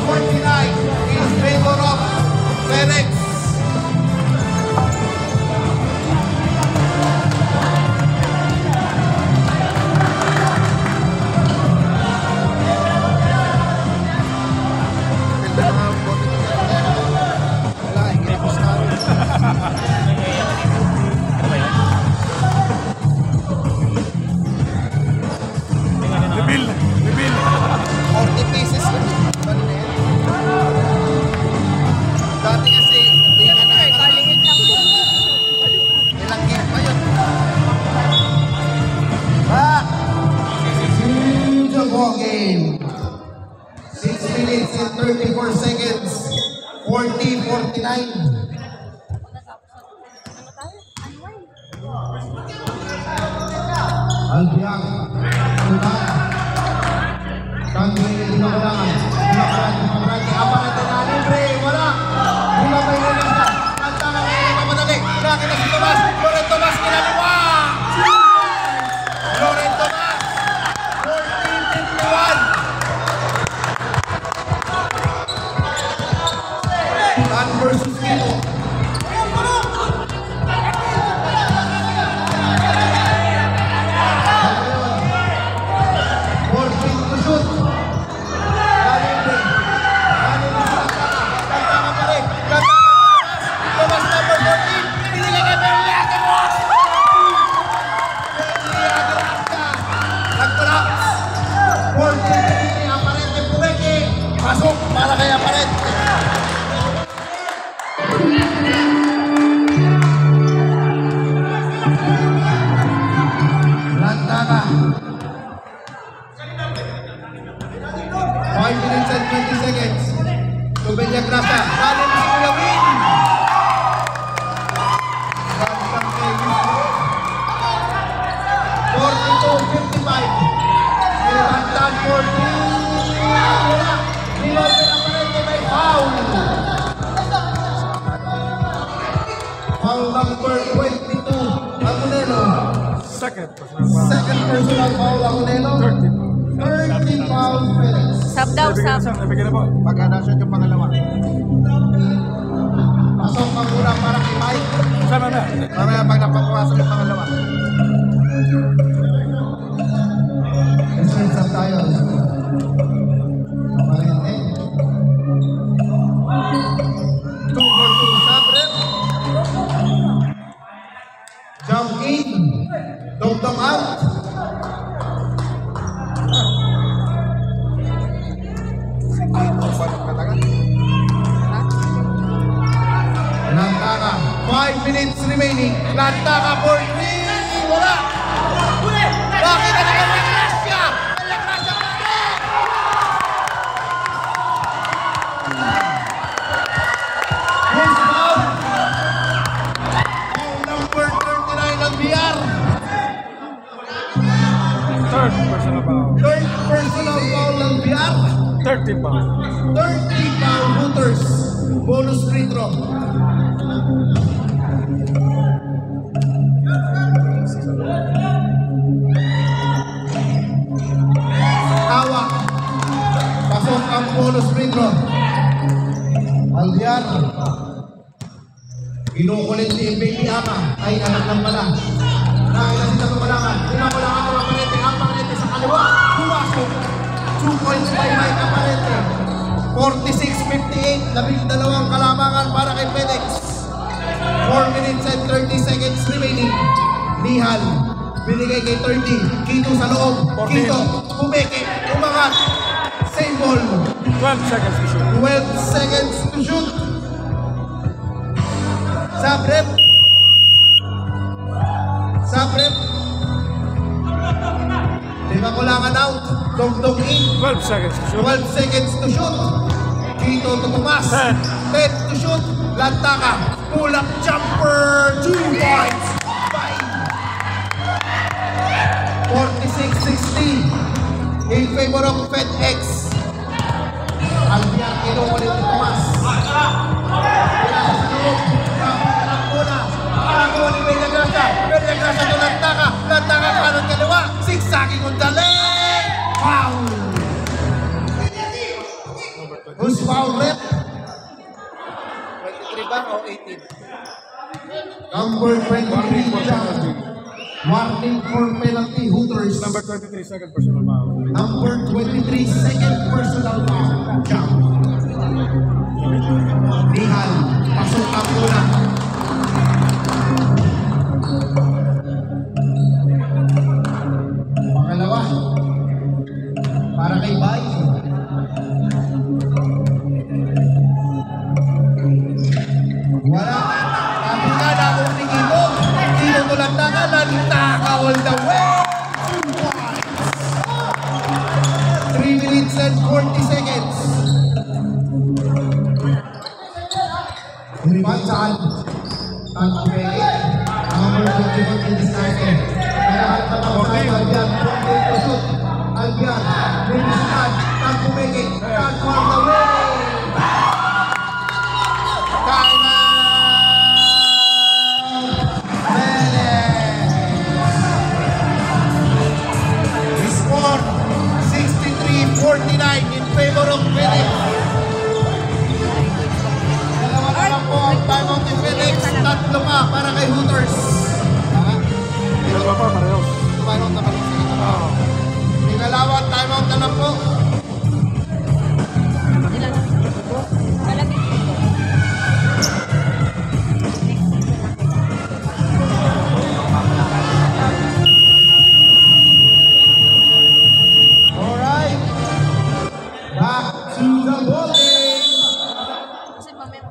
[SPEAKER 5] 40-49 in favor of FedEx.
[SPEAKER 1] Reveal.
[SPEAKER 5] 40 pieces yun. Dati kasi, hindi nga
[SPEAKER 3] Kaliit lang.
[SPEAKER 5] ilang game pa yun. Back to the ball game. 6 minutes and 34 seconds. 40-49.
[SPEAKER 2] Albiang, Tutak, Tanggay, Dimakulangan, Aparat na libre, wala. Bumabay na lang siya.
[SPEAKER 5] Lantaka ngayon na madali. Nakita si Tomas. Loren Tomas kinaliwa. Loren Tomas. 14-51. Dan versus Kino. Pasok para kay Aparet. Lantaka. 5 minutes and 20 seconds. Tubenya Grasa. Salim si Kuya Win. Sampang kay 42-55. Nilantan 40. Wala. Nilopen ang Parente may foul. Foul number 22. Agunelo.
[SPEAKER 1] Second personal foul.
[SPEAKER 2] Second personal foul Agunelo. 30 foul FedEx.
[SPEAKER 3] Sub daw, sub.
[SPEAKER 1] Nabigyan na po.
[SPEAKER 5] Pagka-nasyon yung pangalawa.
[SPEAKER 2] Pasok ang mura para kay Mike.
[SPEAKER 1] Sana na.
[SPEAKER 5] Mamaya pag napapawasok yung pangalawa.
[SPEAKER 2] Insert sub tayo. Aparente.
[SPEAKER 5] 2-4-2 Sabre.
[SPEAKER 2] Jump in. Dog out.
[SPEAKER 5] Lantaka. 5 minutes remaining. Lantaka for 3. Wala. Bakit na naman may Gracia? May Gracia pa rin. Who's foul? Foul number 39 ng BR.
[SPEAKER 1] Third personal foul.
[SPEAKER 5] Third personal foul ng BR.
[SPEAKER 1] 30 foul.
[SPEAKER 5] 30 foul Hooters. Bonus free throw. Hawak. Pasok ang bonus free throw.
[SPEAKER 2] Albian. Inukulit ni Baby Ama. Ay, anak ng mala. Nakita si Tapakulangan. Tumakulangan ang Aparente. Ang Aparente sa kaliwa.
[SPEAKER 5] Pumasok. 2 points by Mike Aparente. 46-58. 12 kalamangan para kay FedEx. 4 minutes and 30 seconds remaining. Nihal. Binigay kay 30. Kito sa loob.
[SPEAKER 1] 14.
[SPEAKER 5] Kito. Pumeke. Umangat. Same ball.
[SPEAKER 1] 12 seconds to shoot.
[SPEAKER 5] 12 seconds to shoot. Sabrep. Sabrep. Lima kulangan out. Dog in.
[SPEAKER 1] 12 seconds to shoot.
[SPEAKER 5] 12 seconds to shoot. Kito to Tomas. 10 to shoot. Lantaka. Pull up jumper. 2 points. 46-60 in favor of FedEx. Albian kinukulit ni Tomas.
[SPEAKER 4] o 18?
[SPEAKER 5] Number 23, Jam. Warning for penalty, Hooters.
[SPEAKER 1] Number 23, second personal foul.
[SPEAKER 5] Number 23, second personal foul, Jam. Nihal, pasok ang muna. Pangalawa, para kay Bay. Wala. Kapag na kung tingin sino tulandangan, nantaka all the way. 3 minutes and 40 seconds. Rival saan? Tanto Pele. Number 21 in this time. Kailangan patapos sa Albian. 48 to shoot. Albian. Rinisitan. Tanto Pele. Tanto all the way. Time out. Pele. Score 63-49 in favor of Phoenix. Dalawa na lang po ang timeout ni Phoenix. Tatlo pa para kay Hooters.
[SPEAKER 1] Dalawa pa, parehos.
[SPEAKER 5] Timeout na pala. Ikalawa, timeout na lang po.
[SPEAKER 3] Ilan? Malamig dito.
[SPEAKER 5] Alright. Back to the ball game.
[SPEAKER 3] Kasi mamaya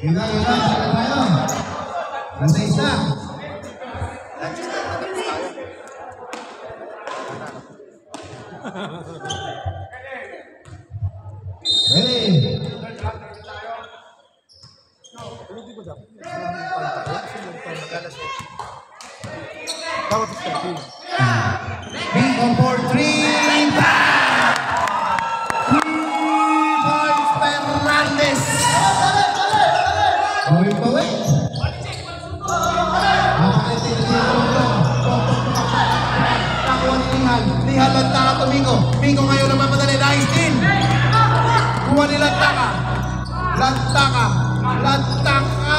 [SPEAKER 5] Ina, saan tayo? Nasa isa. Ready?
[SPEAKER 1] Dapat sa 13.
[SPEAKER 5] Bingo for 3. 3 points, Fernandez. Going pa way. Nakuha ni Nihal. Nihal lantaka to Bingo. Bingo ngayon naman madali. Nice team. Kuha ni Lantaka. Lantaka. Lantaka.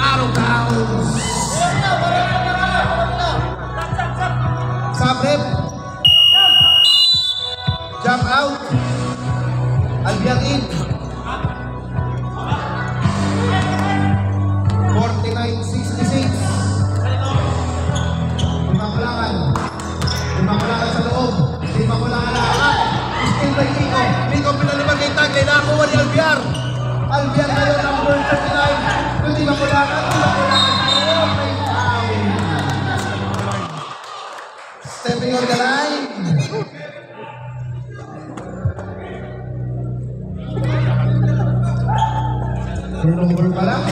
[SPEAKER 5] Out of bounds. Sabrep. Jump out. Albian in. 49-66. Limakulangan. Limakulangan sa loob. Limakulangan na harap. Still by Nico. Nico pinalibag kay Tagle. Nakakuha ni Albiar. Albiar ngayon number 39. Yung Limakulangan. Limakulangan sa loob. May foul. Stepping on the line. Turnover pa lang.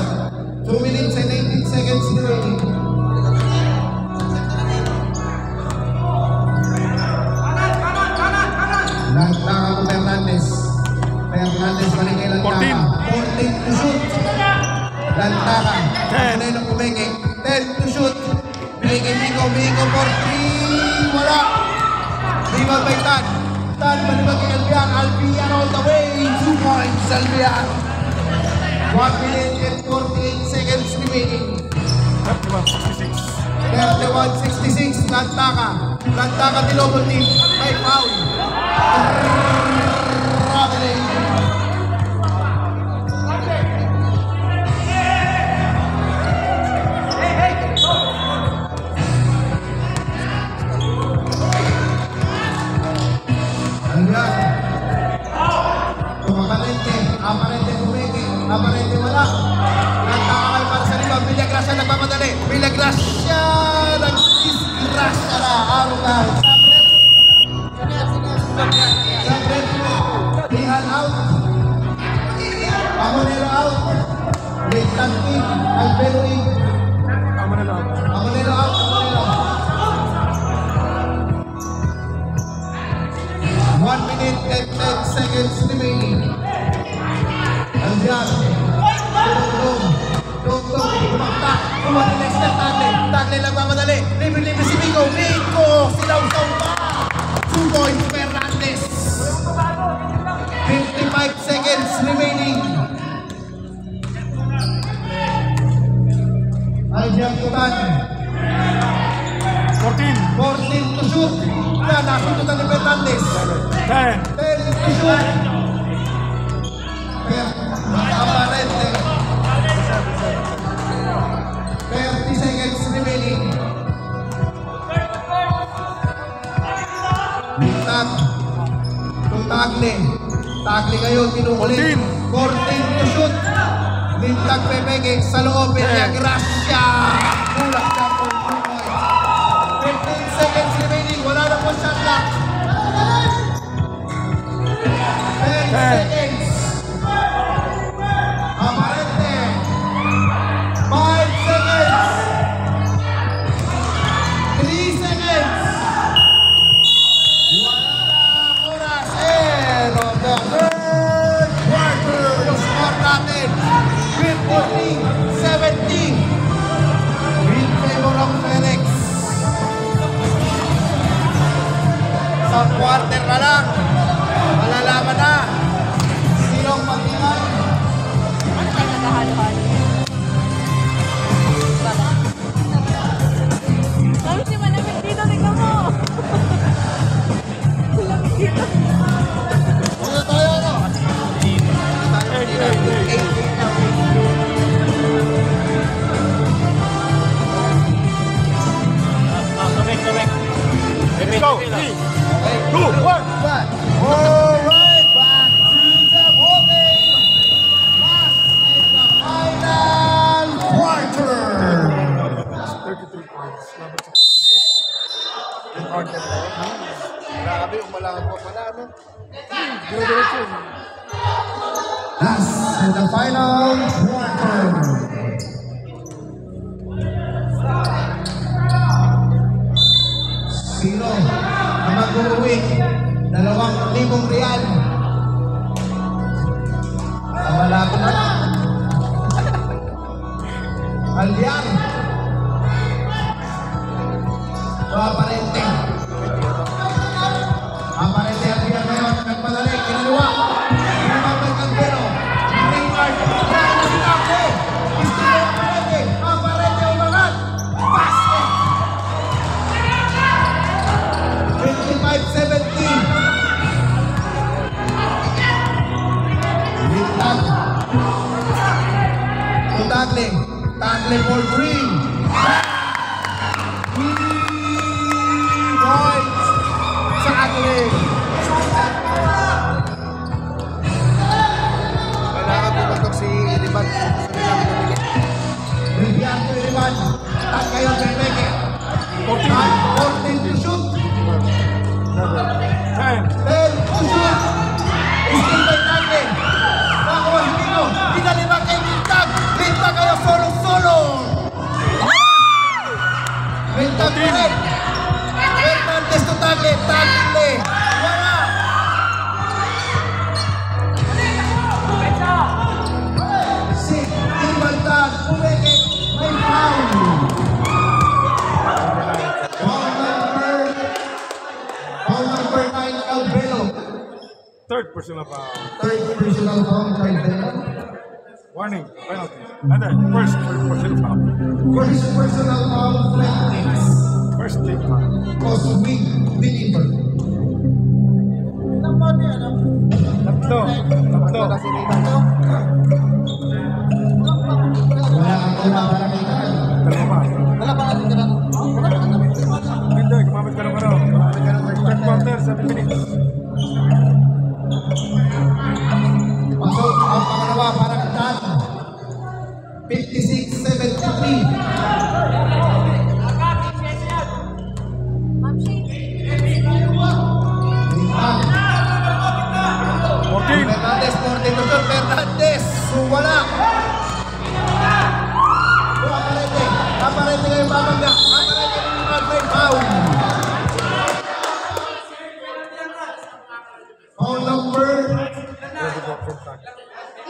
[SPEAKER 5] 2 minutes and 18 seconds remaining. Lantaka to Fernandez. Fernandez balik kay Lantaka. 14 to shoot. Lantaka. Kanay na kumenge. 10 to shoot. Bigay kay Migo. Migo for 3. Wala. Rebound by Tan. Tan balibag kay Albian. Albian all the way. 2 points Albian. 1 minute and 48 seconds remaining.
[SPEAKER 1] 31-66.
[SPEAKER 5] 31-66, Lantaka. Lantaka tinobol team. May foul. Traveling. Ayan. Tumakalente. Aparente bumeke. Aparente wala. Lantaka kayo para sa libang. Villagracia nagpapadali. Villagracia nag-disgrasya na. Arugal. Sabret. Nihal out. Amonero out. Leitan in. Albero in.
[SPEAKER 1] Tama na lang.
[SPEAKER 5] Amonero out. Amonero. 1 minute and 10 seconds remaining. Andiyan. Dong. Pumaktak. Kumalilis na Tagle. Tagle lang mamadali. Libre-libre si Migo. Migo. Silaw-saw pa. 2 points Fernandez. 55 to shoot. Aparente. 30 seconds remaining. Lintag. Tagle. Tagle ngayon, kinukulit. 14 to shoot. Lintag pepeke sa loob. Peña Gracia. Kulang siya for 2 points. 15 seconds remaining. Wala na po shot clock. 10 seconds. Aparente. 5 seconds. 3 seconds. Wala na oras. And on the third quarter, yung score natin, 50-70 in favor of Phoenix. Sa quarter na lang, malalaman na sinong matingay.
[SPEAKER 3] Ano tayo naghahalo-halo? Sabi si Malamig dito, tingnan mo! Malamig dito.
[SPEAKER 5] Ano tayo, ano?
[SPEAKER 1] Let's go. 3, 2, 1.
[SPEAKER 5] Alright, back to the ballgame. Last in the final quarter.
[SPEAKER 1] 33 points. Laban sa 40 points.
[SPEAKER 5] Quarter na yun. Grabe, umalangan po pala, ano?
[SPEAKER 1] Dire-diretso.
[SPEAKER 5] Last in the final quarter. Sino ang mag-uwi? 2,000 real. Ang malapit na. Aldian. Aparente. Aparente ang bilang ngayon. Nagpadali. Kinaliwa. Kinaliwa ng Cantero. Neymar. Kaya na sinako. Estilo Aparente. Aparente umangat. Basket. 55-17. Lintag. Tagle. Tagle for 3. 3 points. Tagle. Kailangan pumatok si Iriban. Bigyan ko Iriban. Tag kayo kay Beke. 14 to shoot.
[SPEAKER 1] 10.
[SPEAKER 5] 10 to shoot. Still by Tagle. Nakuha hindi mo. Pinalibang kay Lintag. Lintag kayo solo-solo. Lintag pa rin. Fernandez to Tagle. Tagle. Wala. Si Ibaltag. Umeke. May foul. Foul number 9, Albelo.
[SPEAKER 1] Third personal foul.
[SPEAKER 5] Third personal foul, Albelo.
[SPEAKER 1] Warning. Penalty. And then first personal foul.
[SPEAKER 5] First personal foul, Flemings.
[SPEAKER 1] First team foul.
[SPEAKER 5] Cosmic deliver.
[SPEAKER 1] Tatlo.
[SPEAKER 5] Wala kang una para kay Carl.
[SPEAKER 1] Dalawa pa. Hindi, gumamit ka ng ano. Third quarter, 7 minutes.
[SPEAKER 5] Pasok ang pangalawa para kay Dan. 56-73.
[SPEAKER 3] Ma'am Shane.
[SPEAKER 5] Lintag.
[SPEAKER 1] 14.
[SPEAKER 5] Fernandez, 14 to shoot. Fernandez. Wala. Aparente. Aparente ngayon babangga. Aparente ngayon may foul. Foul number.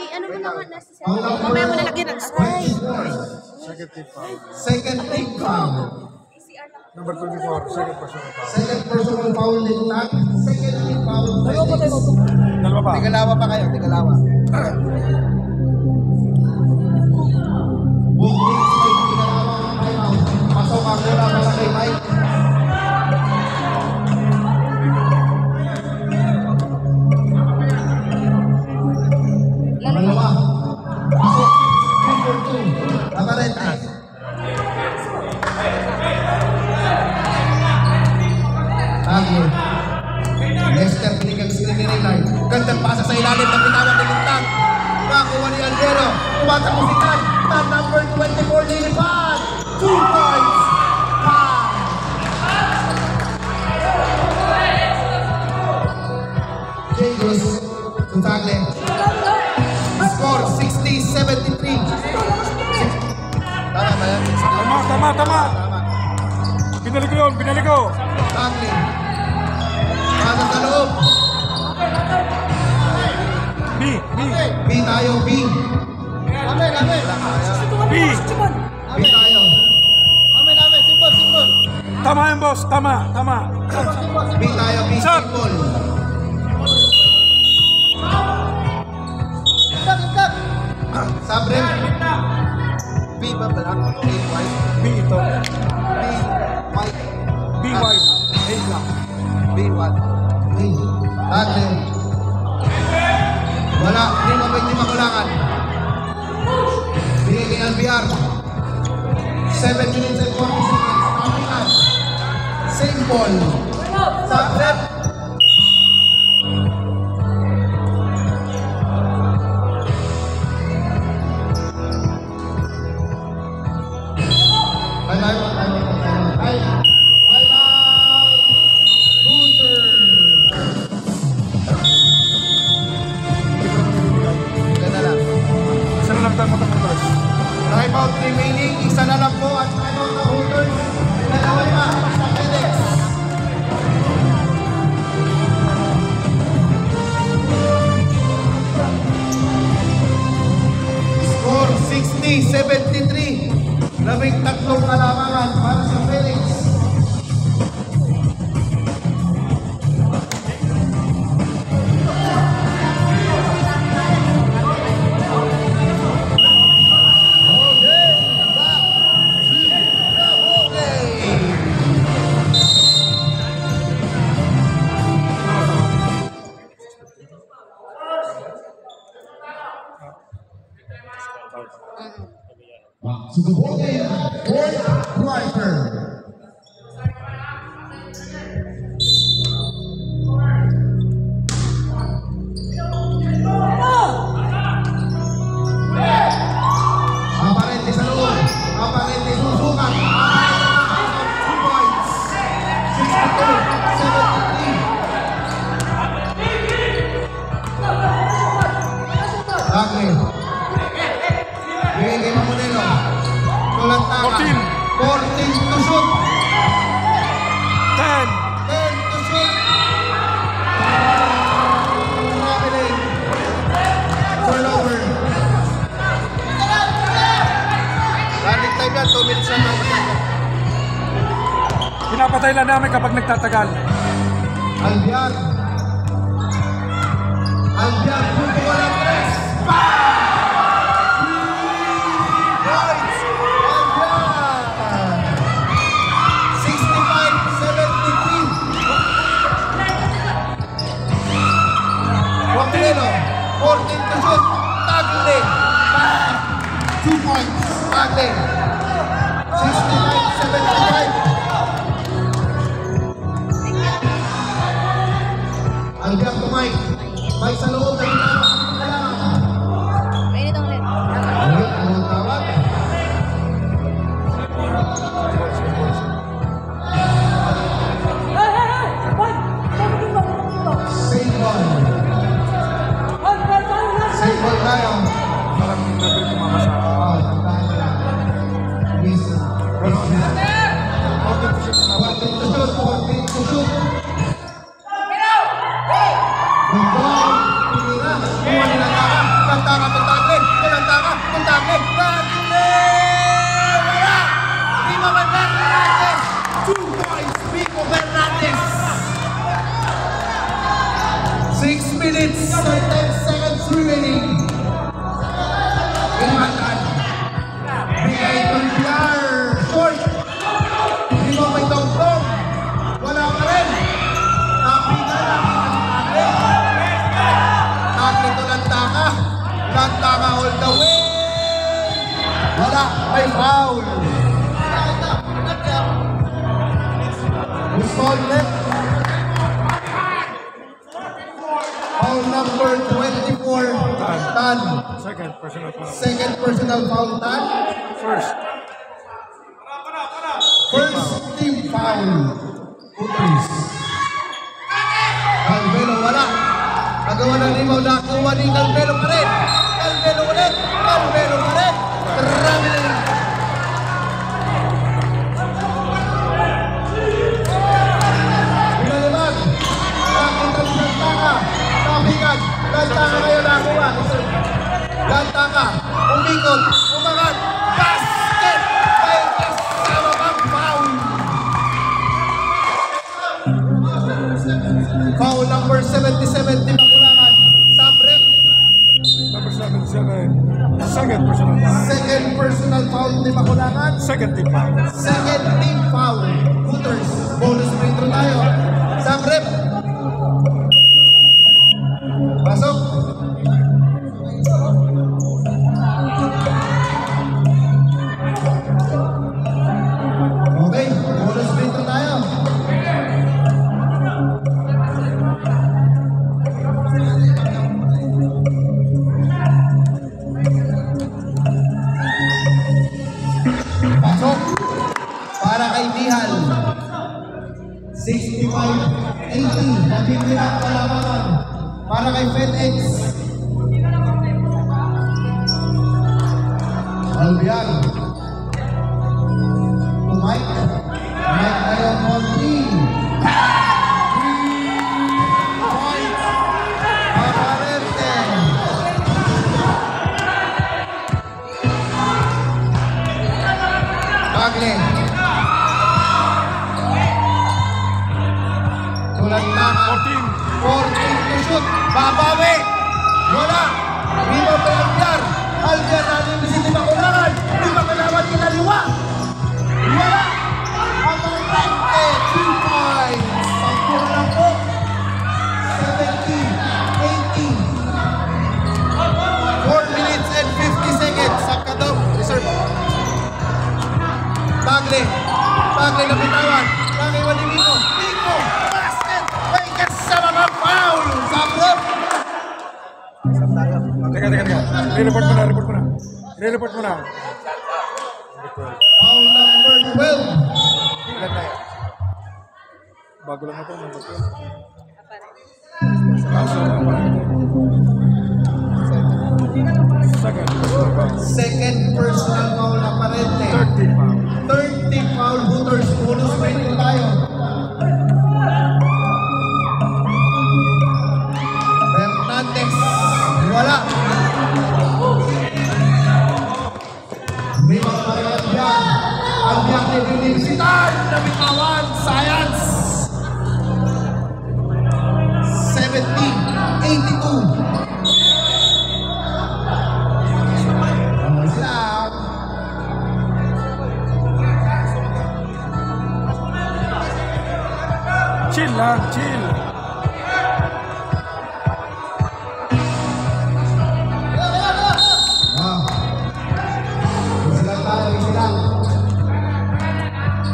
[SPEAKER 3] Ano mo naman nasa
[SPEAKER 5] Foul number.
[SPEAKER 3] mamaya mo nalagyan ng aray.
[SPEAKER 5] 24.
[SPEAKER 1] Second team foul.
[SPEAKER 5] Second team foul.
[SPEAKER 1] Number 24, second personal foul.
[SPEAKER 5] Second personal foul Lintag. Second team foul.
[SPEAKER 1] Dalawa pa.
[SPEAKER 5] Tigalawa pa kayo. Tigalawa. Buktis ay tigalawa ang timeout. Pasok ang mula para kay Mike. nagpasa sa ilalim ng bitawan ni Lintang. Nakuha ni Alvero. Tumatapusikan. At number 24, lilipad. 2 points. Jagos. Tuntagle. Score 60-73. Tama ba yan?
[SPEAKER 1] Tama. Binali ko yun, binali ko.
[SPEAKER 5] Tagle. Pasa sa loob. B tayo, B.
[SPEAKER 1] B.
[SPEAKER 5] B tayo.
[SPEAKER 1] Tama yan, boss. Tama.
[SPEAKER 5] B tayo, B
[SPEAKER 1] Sir.
[SPEAKER 5] symbol. Sabre. B ba black? A white?
[SPEAKER 1] B ito.
[SPEAKER 5] B white.
[SPEAKER 1] B white. A black.
[SPEAKER 5] B white. B. Tagle. Wala, hindi makulangan. Bigay kay LBR. 7 minutes and 40 seconds. Kapitan. Same ball. Sabre.
[SPEAKER 1] Isa na lang tayo matapos.
[SPEAKER 5] Timeout remaining, isa na lang po at timeout na holders. Dalawa pa sa FedEx. Score 60-73. 13 kalamangan para sa FedEx. Susubukin, fourth quarter. Aparente sa loob. Aparente susukat. 2 points. 62-73. Tagle. Bigay kay Mamonelo. Tulantaka. 14 to shoot.
[SPEAKER 1] 10.
[SPEAKER 5] 10 to shoot. Happening. Turnover. Running time yan. 2 minutes lang.
[SPEAKER 1] Pinapatay lang namin kapag nagtatagal.
[SPEAKER 5] Albian. Albian. Punto ko lang. Tres. Points. Albian. 65-73. Mamonelo. 14 to shoot. Tagle. 2 points. Tagle. 65-75. Albian to Mike. Mike sa loob.
[SPEAKER 3] Mainit ang net.
[SPEAKER 5] Anong tawag? Save ball. Save ball tayo.
[SPEAKER 1] Parang natin tumama sa...
[SPEAKER 5] Miss.
[SPEAKER 1] 14 to shoot.
[SPEAKER 5] 14 to shoot. 14 to shoot. Good ball. Pinira. Kuha nila Taka. Tantaka. Tuntagle. Tuntagle. Tuntagle. Tagle! Wala! Di mamandang Fernandez. 2 points. Pico Fernandez. 6 minutes and 10 seconds remaining. Ingatan. Bigay to PR. Short. Di mo may tongtong. Wala pa rin. Napinga lang. Tagle to Lantaka. Lantaka all the way. Wala. May foul. Who's called left? Foul number number 24, Tan.
[SPEAKER 1] Second personal foul.
[SPEAKER 5] Second personal foul, Tan.
[SPEAKER 1] First.
[SPEAKER 5] First team foul. Hooters. Calvelo wala. Nagawa ng rebound, nakuha ni Calvelo pa rin. Calvelo ulit. Calvelo pa rin. Grabe na rin. Pinalibag. Nakita ni Lantaka. Nabigan. Lantaka kayo nakuha. Lantaka. Umikot. Umangat. Basket. May kasama pang foul. Foul number 77, Team Makulangan. Sabrep.
[SPEAKER 1] Number 77. Second personal foul.
[SPEAKER 5] Second personal foul, Team Makulangan.
[SPEAKER 1] Second team foul.
[SPEAKER 5] Second team foul. Hooters. Bonus free throw tayo. Sabrep. Pasok. Okay, bonus free throw tayo. Pasok para kay Dihal. 65-80. Nagiging ang kalamangan para kay FedEx. Albian. Mike. Mike ngayon on 3. 3 points. Aparente. Bagle. Tulantaka. 14 to shoot. Babawi. Wala. Rebound kay Albian. Albian natin si Di Makulangan. Di Makulangan kinaliwa. Wala. Aparente. 2 points. Sampur lang po. 70-80. 4 minutes and 50 seconds. Sakadom. Reserve. Bagle. Bagle na bitawan. Nakiwan ni Miko. Miko. Basket. May kasama ka foul. Sabrop.
[SPEAKER 1] Teka. Re-report mo na. Re-report mo na.
[SPEAKER 5] Foul number 12.
[SPEAKER 1] Ilan tayo? Bago lang ito. Number 12. Second.
[SPEAKER 5] Second personal foul na Aparente.
[SPEAKER 1] Third team foul.
[SPEAKER 5] Third team foul. Hooters. Bonus free throw tayo. Fernandez. Wala. Rebound para kay Albian. Albian ni Universidad. Nabitawan. Science. 70-82. Ayos lang.
[SPEAKER 1] Chill lang, chill.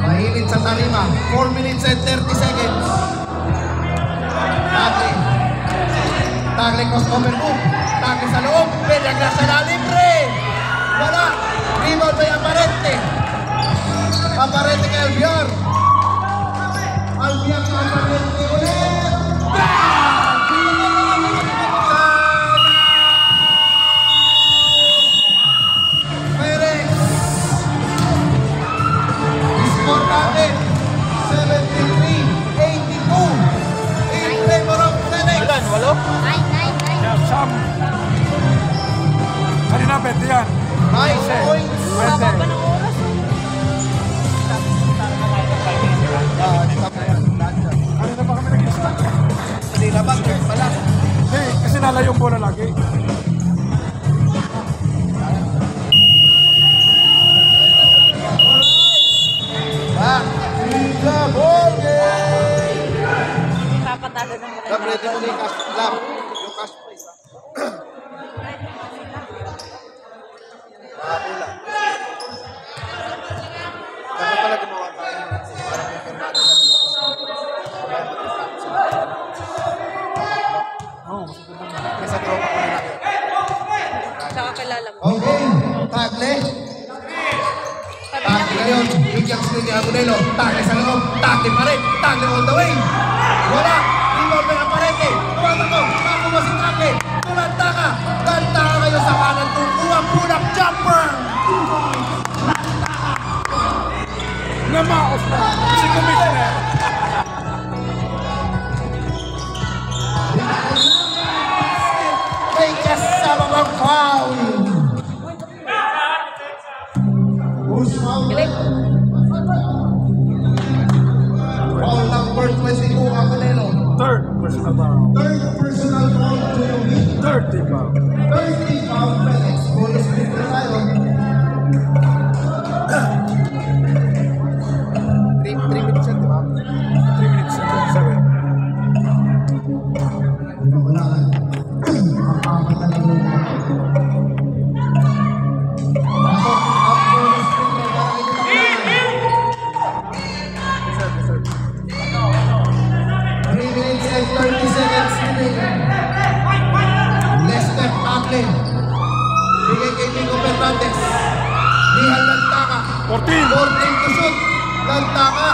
[SPEAKER 5] Mainit sa tarima. 4 minutes and 30 seconds. Tagle. Tagle crossover move. Tagle sa loob. Pinagla sa libre. Wala. Rebound by Aparente. Aparente kay Albiar. Albiar kay Aparente ulit. Perez. Score natin. 73-82. In favor of FedEx.
[SPEAKER 4] Ilan? Walo?
[SPEAKER 1] Yeah, Sam. Kanina, 20 yan.
[SPEAKER 5] 9 points.
[SPEAKER 3] Baba pa ng oras.
[SPEAKER 1] Kanina pa kami nag-start.
[SPEAKER 5] Hindi na ba? Pala.
[SPEAKER 1] Hindi, kasi nalayo yung bola lagi.
[SPEAKER 5] Back to the ball game.
[SPEAKER 3] Papatalo ng mga
[SPEAKER 5] Lab, ready mo na yung cash. Lab, yung cash prize. Pula. Dapat pala gumawa tayo. Para may pirmado na nalabas.
[SPEAKER 1] Oo, mas maganda na.
[SPEAKER 5] Kasi
[SPEAKER 4] sa tropa ko nila.
[SPEAKER 3] Tsaka kilala mo.
[SPEAKER 5] Okay, tagle.
[SPEAKER 3] Sabi
[SPEAKER 5] Tagle
[SPEAKER 3] niya,
[SPEAKER 5] ngayon, bigyan swing ni Agunelo. Tagle sa loob, tagle pa rin. Tagle all the way. Wala, rebound na ng parete. Tumatakbo, makuha si Tagle. Tulanta ka. Lanta ka kayo sa kanan. Kukuha, pull-up, jumper.
[SPEAKER 1] Namaos na. Si Commissioner.
[SPEAKER 5] May kasama bang foul? Who's foul?
[SPEAKER 3] galing.
[SPEAKER 5] Foul number 22, Agunelo.
[SPEAKER 1] Third personal foul.
[SPEAKER 5] Third personal foul to the week.
[SPEAKER 1] 30 foul.
[SPEAKER 5] 30 foul Felix. Bonus split na tayo.
[SPEAKER 4] 3 minutes yan, di ba?
[SPEAKER 1] 3 minutes and 27.
[SPEAKER 5] Wala ka. Ang apat na laro. Pasok ang bonus split na para ito. 3 minutes and 30 seconds remaining. Lester Tagle. Bigay kay Nico Fernandez. Nihal Lantaka.
[SPEAKER 1] 14.
[SPEAKER 5] 14 to shoot. Lantaka.